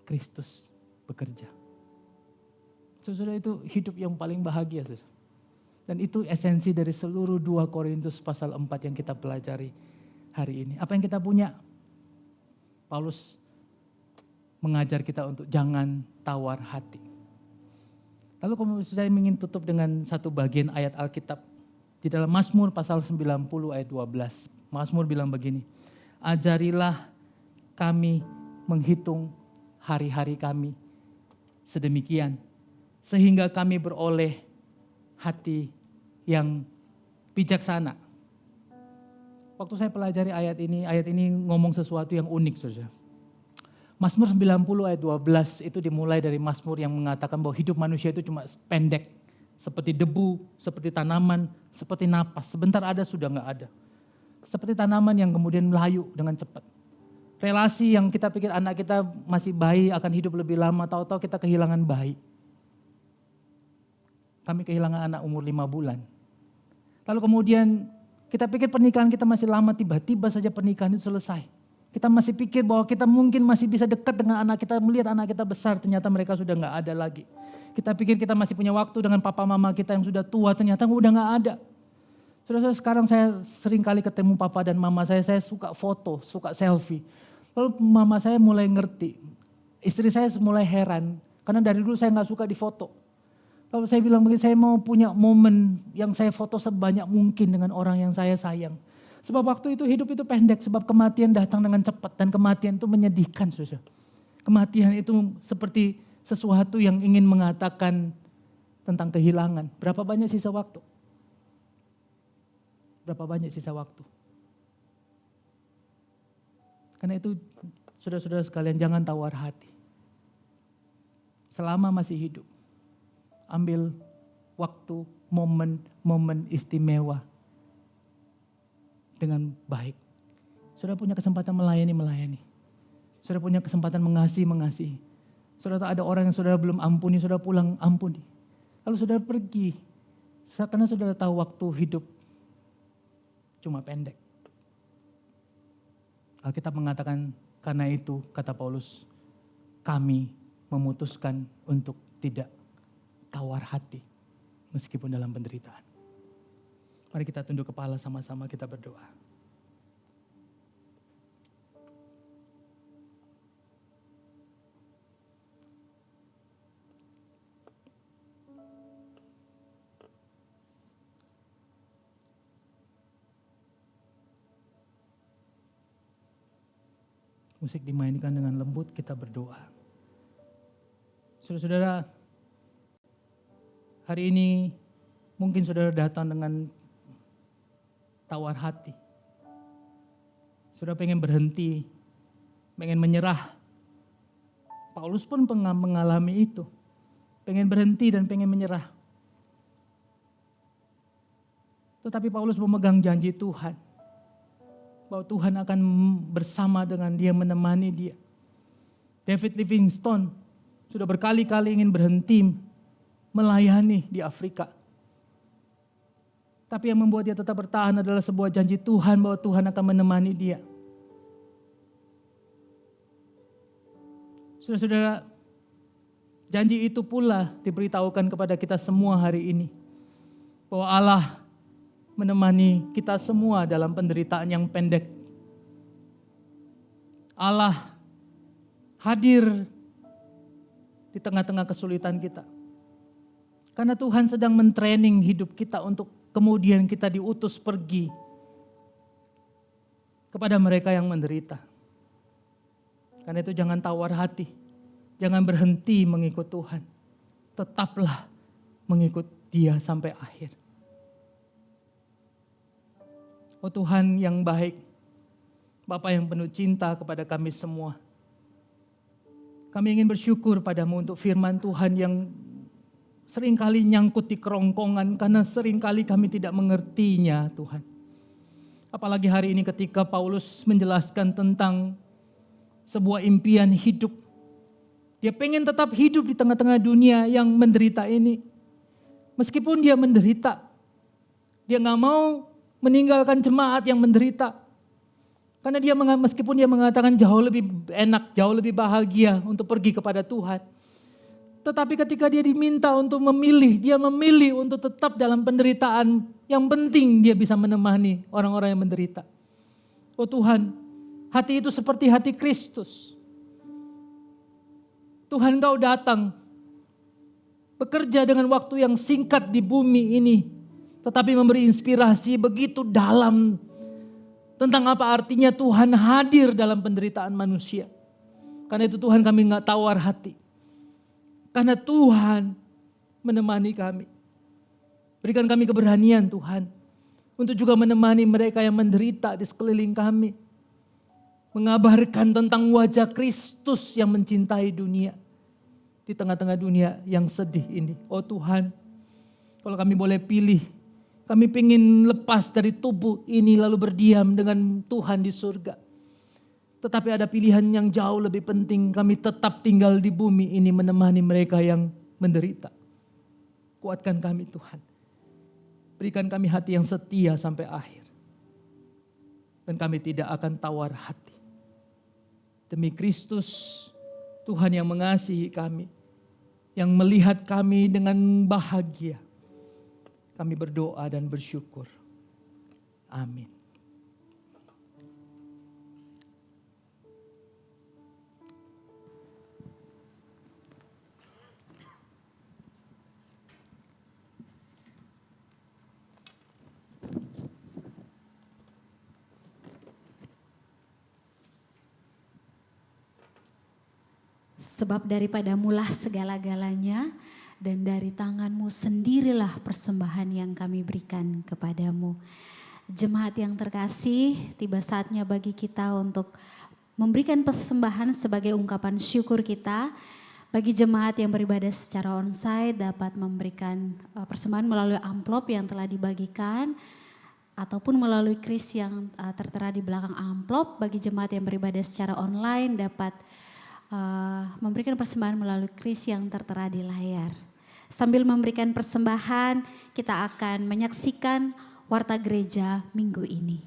Kristus bekerja. Saudara, itu hidup yang paling bahagia. Saudara. Dan itu esensi dari seluruh 2 Korintus pasal 4 yang kita pelajari hari ini. Apa yang kita punya? Paulus mengajar kita untuk jangan tawar hati. Lalu kalau saya ingin tutup dengan satu bagian ayat Alkitab. Di dalam Mazmur pasal 90 ayat 12. Mazmur bilang begini, ajarilah kami menghitung hari-hari kami sedemikian, sehingga kami beroleh hati yang bijaksana. Waktu saya pelajari ayat ini ngomong sesuatu yang unik, saudara. Mazmur 90 ayat 12 itu dimulai dari Mazmur yang mengatakan bahwa hidup manusia itu cuma pendek. Seperti debu, seperti tanaman, seperti napas. Sebentar ada, sudah gak ada. Seperti tanaman yang kemudian melayu dengan cepat. Relasi yang kita pikir anak kita masih bayi akan hidup lebih lama, tahu-tahu kita kehilangan bayi. Kami kehilangan anak umur 5 bulan. Lalu kemudian kita pikir pernikahan kita masih lama, tiba-tiba saja pernikahan itu selesai. Kita masih pikir bahwa kita mungkin masih bisa dekat dengan anak kita, melihat anak kita besar, ternyata mereka sudah gak ada lagi. Kita pikir kita masih punya waktu dengan papa mama kita yang sudah tua, ternyata udah gak ada. Saudara, sekarang saya sering kali ketemu papa dan mama saya suka foto, suka selfie. Lalu mama saya mulai ngerti, istri saya mulai heran, Karena dari dulu saya nggak suka difoto. Lalu saya bilang begini, saya mau punya momen yang saya foto sebanyak mungkin dengan orang yang saya sayang. Sebab waktu itu hidup itu pendek, sebab kematian datang dengan cepat dan kematian itu menyedihkan, saudara. Kematian itu seperti sesuatu yang ingin mengatakan tentang kehilangan. Berapa banyak sisa waktu? Berapa banyak sisa waktu? Karena itu saudara-saudara sekalian, jangan tawar hati. Selama masih hidup, ambil waktu, momen istimewa dengan baik. Saudara punya kesempatan melayani. Saudara punya kesempatan mengasihi. Saudara ada orang yang saudara belum ampuni, saudara pulang ampuni. Lalu saudara pergi, karena saudara tahu waktu hidup cuma pendek. Alkitab mengatakan, karena itu kata Paulus, kami memutuskan untuk tidak tawar hati meskipun dalam penderitaan. Mari kita tunduk kepala sama-sama, kita berdoa. Musik dimainkan dengan lembut, kita berdoa. Saudara-saudara, hari ini mungkin saudara datang dengan tawar hati. Saudara pengen berhenti, pengen menyerah. Paulus pun mengalami itu. Pengen berhenti dan pengen menyerah. Tetapi Paulus memegang janji Tuhan. Bahwa Tuhan akan bersama dengan dia, menemani dia. David Livingstone sudah berkali-kali ingin berhenti melayani di Afrika. Tapi yang membuat dia tetap bertahan adalah sebuah janji Tuhan bahwa Tuhan akan menemani dia. Saudara-saudara, janji itu pula diberitahukan kepada kita semua hari ini. Bahwa Allah menemani kita semua dalam penderitaan yang pendek. Allah hadir di tengah-tengah kesulitan kita. Karena Tuhan sedang mentraining hidup kita untuk kemudian kita diutus pergi kepada mereka yang menderita. Karena itu jangan tawar hati, jangan berhenti mengikut Tuhan. Tetaplah mengikut Dia sampai akhir. Oh Tuhan yang baik, Bapa yang penuh cinta kepada kami semua. Kami ingin bersyukur padamu untuk firman Tuhan yang seringkali nyangkut di kerongkongan karena seringkali kami tidak mengertinya Tuhan. Apalagi hari ini ketika Paulus menjelaskan tentang sebuah impian hidup. Dia pengen tetap hidup di tengah-tengah dunia yang menderita ini. Meskipun dia menderita, dia gak mau meninggalkan jemaat yang menderita. Karena dia meskipun dia mengatakan jauh lebih enak, jauh lebih bahagia untuk pergi kepada Tuhan. Tetapi ketika dia diminta untuk memilih, dia memilih untuk tetap dalam penderitaan. Yang penting dia bisa menemani orang-orang yang menderita. Oh Tuhan, hati itu seperti hati Kristus. Tuhan Kau datang, bekerja dengan waktu yang singkat di bumi ini. Tetapi memberi inspirasi begitu dalam tentang apa artinya Tuhan hadir dalam penderitaan manusia. Karena itu Tuhan kami gak tawar hati. Karena Tuhan menemani kami. Berikan kami keberanian Tuhan. Untuk juga menemani mereka yang menderita di sekeliling kami. Mengabarkan tentang wajah Kristus yang mencintai dunia. Di tengah-tengah dunia yang sedih ini. Oh Tuhan, kalau kami boleh pilih. Kami ingin lepas dari tubuh ini lalu berdiam dengan Tuhan di surga. Tetapi ada pilihan yang jauh lebih penting. Kami tetap tinggal di bumi ini menemani mereka yang menderita. Kuatkan kami Tuhan. Berikan kami hati yang setia sampai akhir. Dan kami tidak akan tawar hati. Demi Kristus, Tuhan yang mengasihi kami. Yang melihat kami dengan bahagia. Kami berdoa dan bersyukur. Amin.
Sebab daripadamulah segala-galanya, dan dari tanganmu sendirilah persembahan yang kami berikan kepadamu. Jemaat yang terkasih, tiba saatnya bagi kita untuk memberikan persembahan sebagai ungkapan syukur kita. Bagi jemaat yang beribadah secara onsite dapat memberikan persembahan melalui amplop yang telah dibagikan, ataupun melalui kris yang tertera di belakang amplop. Bagi jemaat yang beribadah secara online dapat memberikan persembahan melalui kris yang tertera di layar. Sambil memberikan persembahan, kita akan menyaksikan Warta Gereja minggu ini.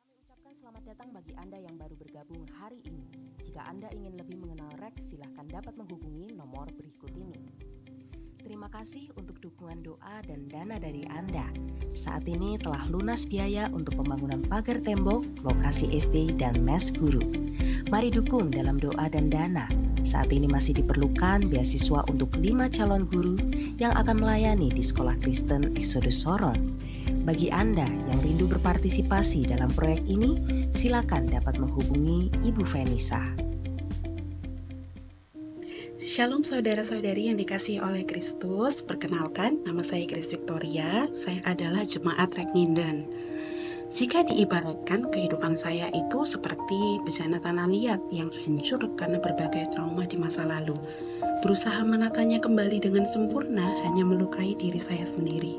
Kami ucapkan selamat datang bagi Anda yang baru bergabung hari ini. Jika Anda ingin lebih mengenal REX, silahkan dapat menghubungi nomor berikut ini. Terima kasih untuk dukungan doa dan dana dari Anda. Saat ini telah lunas biaya untuk pembangunan pagar tembok, lokasi SD, dan mes guru. Mari dukung dalam doa dan dana. Saat ini masih diperlukan beasiswa untuk 5 calon guru yang akan melayani di Sekolah Kristen Exodus Sorong. Bagi Anda yang rindu berpartisipasi dalam proyek ini, silakan dapat menghubungi Ibu Venisa.
Shalom saudara-saudari yang dikasihi oleh Kristus. Perkenalkan, nama saya Grace Victoria. Saya adalah jemaat Rekninden. Jika diibaratkan, kehidupan saya itu seperti bejana tanah liat yang hancur karena berbagai trauma di masa lalu. Berusaha menatanya kembali dengan sempurna hanya melukai diri saya sendiri.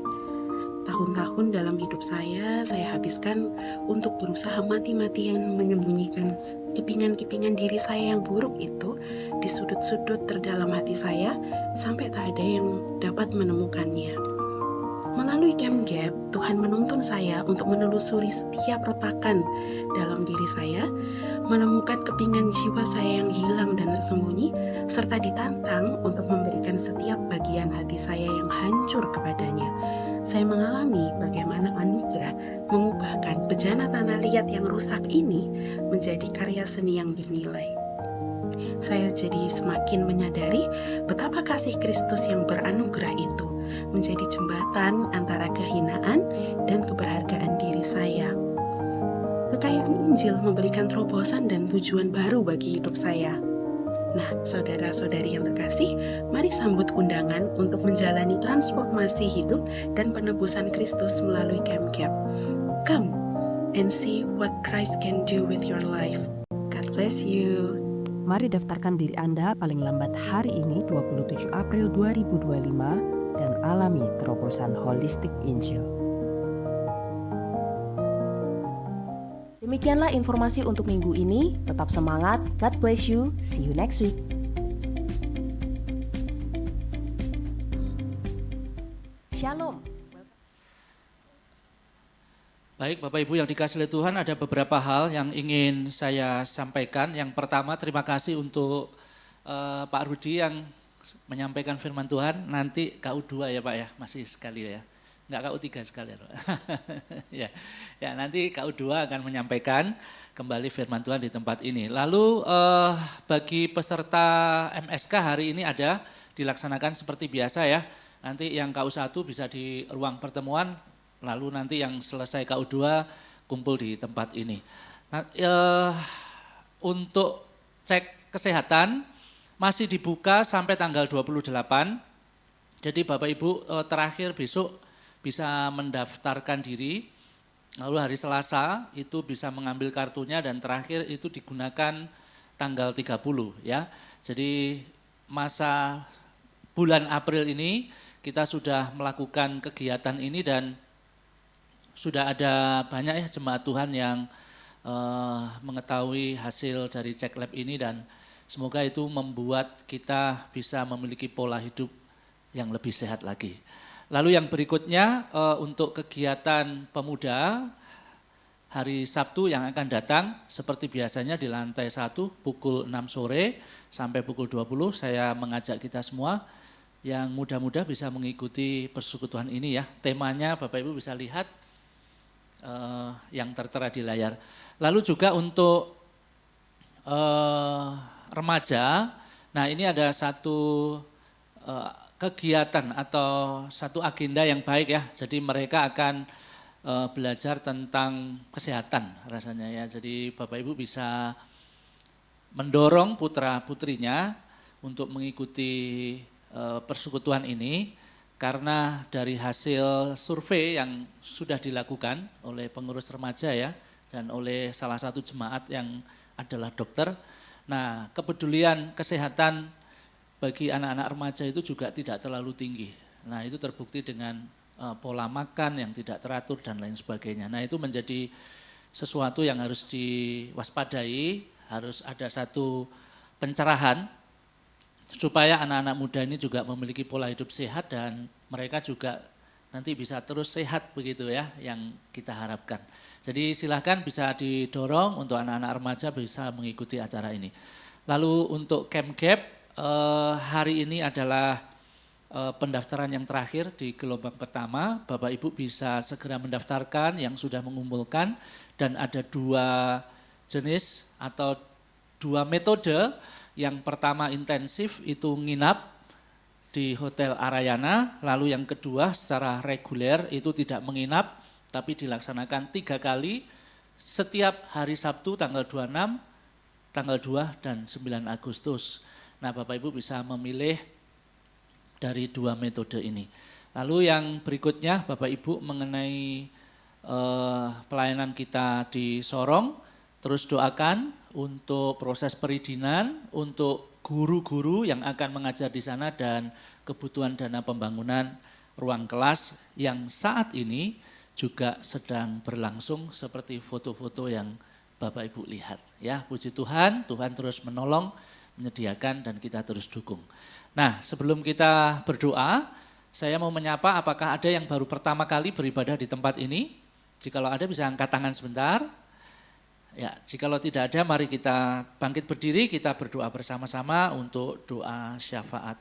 Tahun-tahun dalam hidup saya habiskan untuk berusaha mati-matian menyembunyikan kepingan-kepingan diri saya yang buruk itu di sudut-sudut terdalam hati saya sampai tak ada yang dapat menemukannya. Melalui Camp Gap, Tuhan menuntun saya untuk menelusuri setiap retakan dalam diri saya, menemukan kepingan jiwa saya yang hilang dan sembunyi, serta ditantang untuk memberikan setiap bagian hati saya yang hancur kepadanya. Saya mengalami bagaimana anugerah mengubahkan bejana tanah liat yang rusak ini menjadi karya seni yang bernilai. Saya jadi semakin menyadari betapa kasih Kristus yang beranugerah itu menjadi jembatan antara kehinaan dan keberhargaan diri saya. Kekayaan Injil memberikan terobosan dan tujuan baru bagi hidup saya. Nah, saudara-saudari yang terkasih, mari sambut undangan untuk menjalani transformasi hidup dan penebusan Kristus melalui Camp Gap. Come and see what Christ can do with your life. God bless you.
Mari daftarkan diri Anda paling lambat hari ini 27 April 2025 dan alami terobosan holistik Injil. Demikianlah informasi untuk minggu ini. Tetap semangat, God bless you, see you next week. Shalom.
Baik Bapak Ibu yang dikasihi oleh Tuhan, ada beberapa hal yang ingin saya sampaikan. Yang pertama, terima kasih untuk Pak Rudi yang menyampaikan firman Tuhan. Nanti KU2 ya Pak ya, masih sekali ya. Enggak KU3 sekalian. ya, nanti KU2 akan menyampaikan kembali firman Tuhan di tempat ini. Lalu bagi peserta MSK hari ini ada dilaksanakan seperti biasa ya. Nanti yang KU1 bisa di ruang pertemuan, lalu nanti yang selesai KU2 kumpul di tempat ini. Nah, untuk cek kesehatan masih dibuka sampai tanggal 28. Jadi Bapak Ibu terakhir besok bisa mendaftarkan diri, lalu hari Selasa itu bisa mengambil kartunya dan terakhir itu digunakan tanggal 30 ya. Jadi masa bulan April ini kita sudah melakukan kegiatan ini dan sudah ada banyak ya jemaat Tuhan yang mengetahui hasil dari cek lab ini dan semoga itu membuat kita bisa memiliki pola hidup yang lebih sehat lagi. Lalu yang berikutnya untuk kegiatan pemuda hari Sabtu yang akan datang seperti biasanya di lantai 1 pukul 6 sore sampai pukul 20 saya mengajak kita semua yang muda-muda bisa mengikuti persekutuan ini ya. Temanya Bapak Ibu bisa lihat yang tertera di layar. Lalu juga untuk remaja, nah ini ada satu kegiatan atau satu agenda yang baik ya. Jadi mereka akan belajar tentang kesehatan rasanya ya. Jadi Bapak Ibu bisa mendorong putra-putrinya untuk mengikuti persekutuan ini karena dari hasil survei yang sudah dilakukan oleh pengurus remaja ya dan oleh salah satu jemaat yang adalah dokter. Nah, kepedulian kesehatan bagi anak-anak remaja itu juga tidak terlalu tinggi. Nah, itu terbukti dengan pola makan yang tidak teratur dan lain sebagainya. Nah, itu menjadi sesuatu yang harus diwaspadai, harus ada satu pencerahan supaya anak-anak muda ini juga memiliki pola hidup sehat dan mereka juga nanti bisa terus sehat begitu ya yang kita harapkan. Jadi silahkan bisa didorong untuk anak-anak remaja bisa mengikuti acara ini. Lalu untuk Camp Gap, hari ini adalah pendaftaran yang terakhir di gelombang pertama. Bapak Ibu bisa segera mendaftarkan yang sudah mengumpulkan dan ada 2 jenis atau 2 metode. Yang pertama intensif itu nginap di Hotel Arayana, lalu yang kedua secara reguler itu tidak menginap tapi dilaksanakan 3 kali setiap hari Sabtu tanggal 26, tanggal 2 dan 9 Agustus. Nah, Bapak Ibu bisa memilih dari 2 metode ini. Lalu yang berikutnya Bapak Ibu mengenai pelayanan kita di Sorong, terus doakan untuk proses perizinan, untuk guru-guru yang akan mengajar di sana dan kebutuhan dana pembangunan ruang kelas yang saat ini juga sedang berlangsung seperti foto-foto yang Bapak Ibu lihat. Ya, puji Tuhan, Tuhan terus menolong, menyediakan dan kita terus dukung. Nah, sebelum kita berdoa, saya mau menyapa apakah ada yang baru pertama kali beribadah di tempat ini? Jikalau ada bisa angkat tangan sebentar. Ya, jikalau tidak ada mari kita bangkit berdiri, kita berdoa bersama-sama untuk doa syafaat.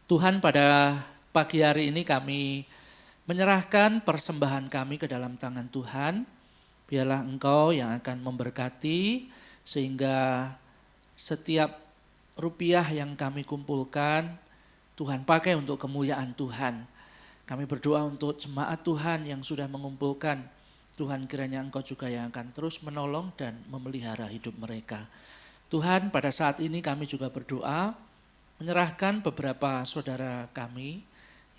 Tuhan, pada pagi hari ini kami menyerahkan persembahan kami ke dalam tangan Tuhan. Biarlah Engkau yang akan memberkati sehingga setiap rupiah yang kami kumpulkan, Tuhan pakai untuk kemuliaan Tuhan. Kami berdoa untuk jemaat Tuhan yang sudah mengumpulkan. Tuhan kiranya Engkau juga yang akan terus menolong dan memelihara hidup mereka. Tuhan, pada saat ini kami juga berdoa, menyerahkan beberapa saudara kami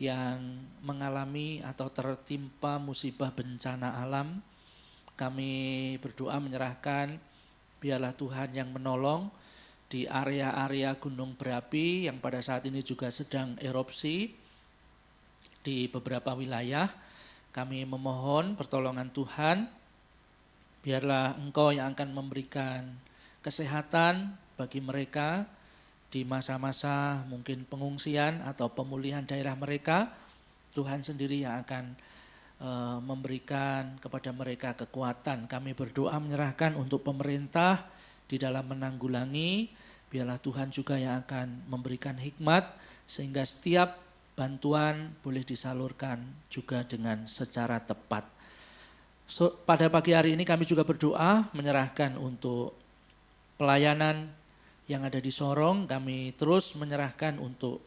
yang mengalami atau tertimpa musibah bencana alam. Kami berdoa menyerahkan biarlah Tuhan yang menolong di area-area gunung berapi yang pada saat ini juga sedang erupsi di beberapa wilayah. Kami memohon pertolongan Tuhan, biarlah Engkau yang akan memberikan kesehatan bagi mereka di masa-masa mungkin pengungsian atau pemulihan daerah mereka. Tuhan sendiri yang akan memberikan kepada mereka kekuatan. Kami berdoa menyerahkan untuk pemerintah di dalam menanggulangi, biarlah Tuhan juga yang akan memberikan hikmat sehingga setiap bantuan boleh disalurkan juga dengan secara tepat. Pada pagi hari ini kami juga berdoa menyerahkan untuk pelayanan yang ada di Sorong. Kami terus menyerahkan untuk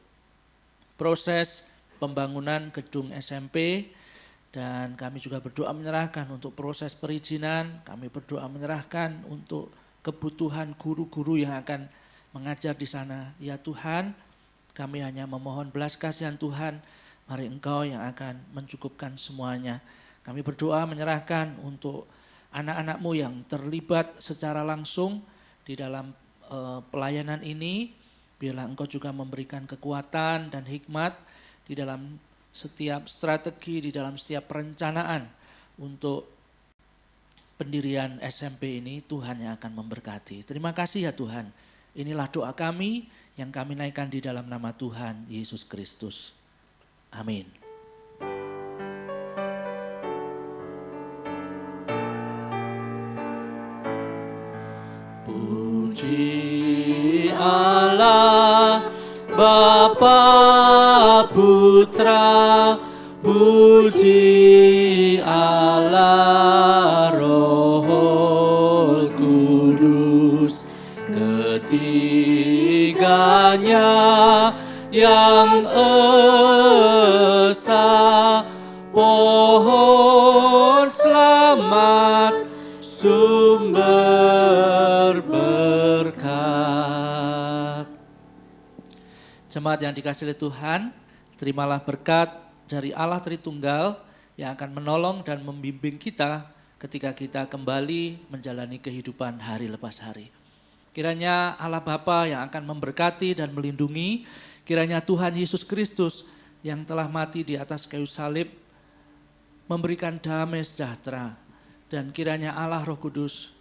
proses pembangunan gedung SMP dan kami juga berdoa menyerahkan untuk proses perizinan. Kami berdoa menyerahkan untuk kebutuhan guru-guru yang akan mengajar di sana. Ya Tuhan, kami hanya memohon belas kasihan Tuhan, mari Engkau yang akan mencukupkan semuanya. Kami berdoa menyerahkan untuk anak-anak-Mu yang terlibat secara langsung di dalam pelayanan ini. Biarlah Engkau juga memberikan kekuatan dan hikmat di dalam setiap strategi, di dalam setiap perencanaan untuk pendirian SMP ini. Tuhan yang akan memberkati. Terima kasih ya Tuhan. Inilah doa kami yang kami naikkan di dalam nama Tuhan Yesus Kristus. Amin. Puji Allah, Bapa, Putra, puji Allah, Roh Kudus, ketiganya yang esa, pohon selamat, sumber berkat. Jemaat yang dikasihi oleh Tuhan, terimalah berkat dari Allah Tritunggal yang akan menolong dan membimbing kita ketika kita kembali menjalani kehidupan hari lepas hari. Kiranya Allah Bapa yang akan memberkati dan melindungi, kiranya Tuhan Yesus Kristus yang telah mati di atas kayu salib memberikan damai sejahtera, dan kiranya Allah Roh Kudus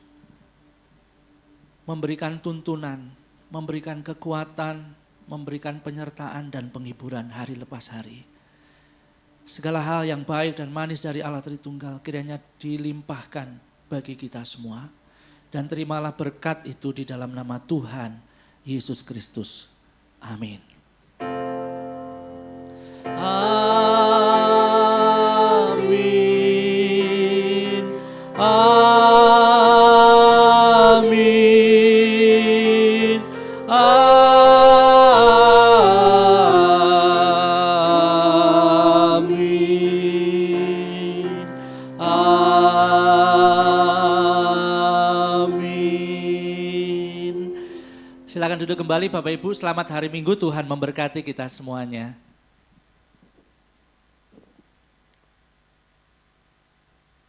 memberikan tuntunan, memberikan kekuatan, memberikan penyertaan dan penghiburan hari lepas hari. Segala hal yang baik dan manis dari Allah Tritunggal kiranya dilimpahkan bagi kita semua. Dan terimalah berkat itu di dalam nama Tuhan Yesus Kristus. Amin. Amin. Amin. Amin. Amin. Silakan duduk kembali Bapak Ibu, selamat hari Minggu, Tuhan memberkati kita semuanya.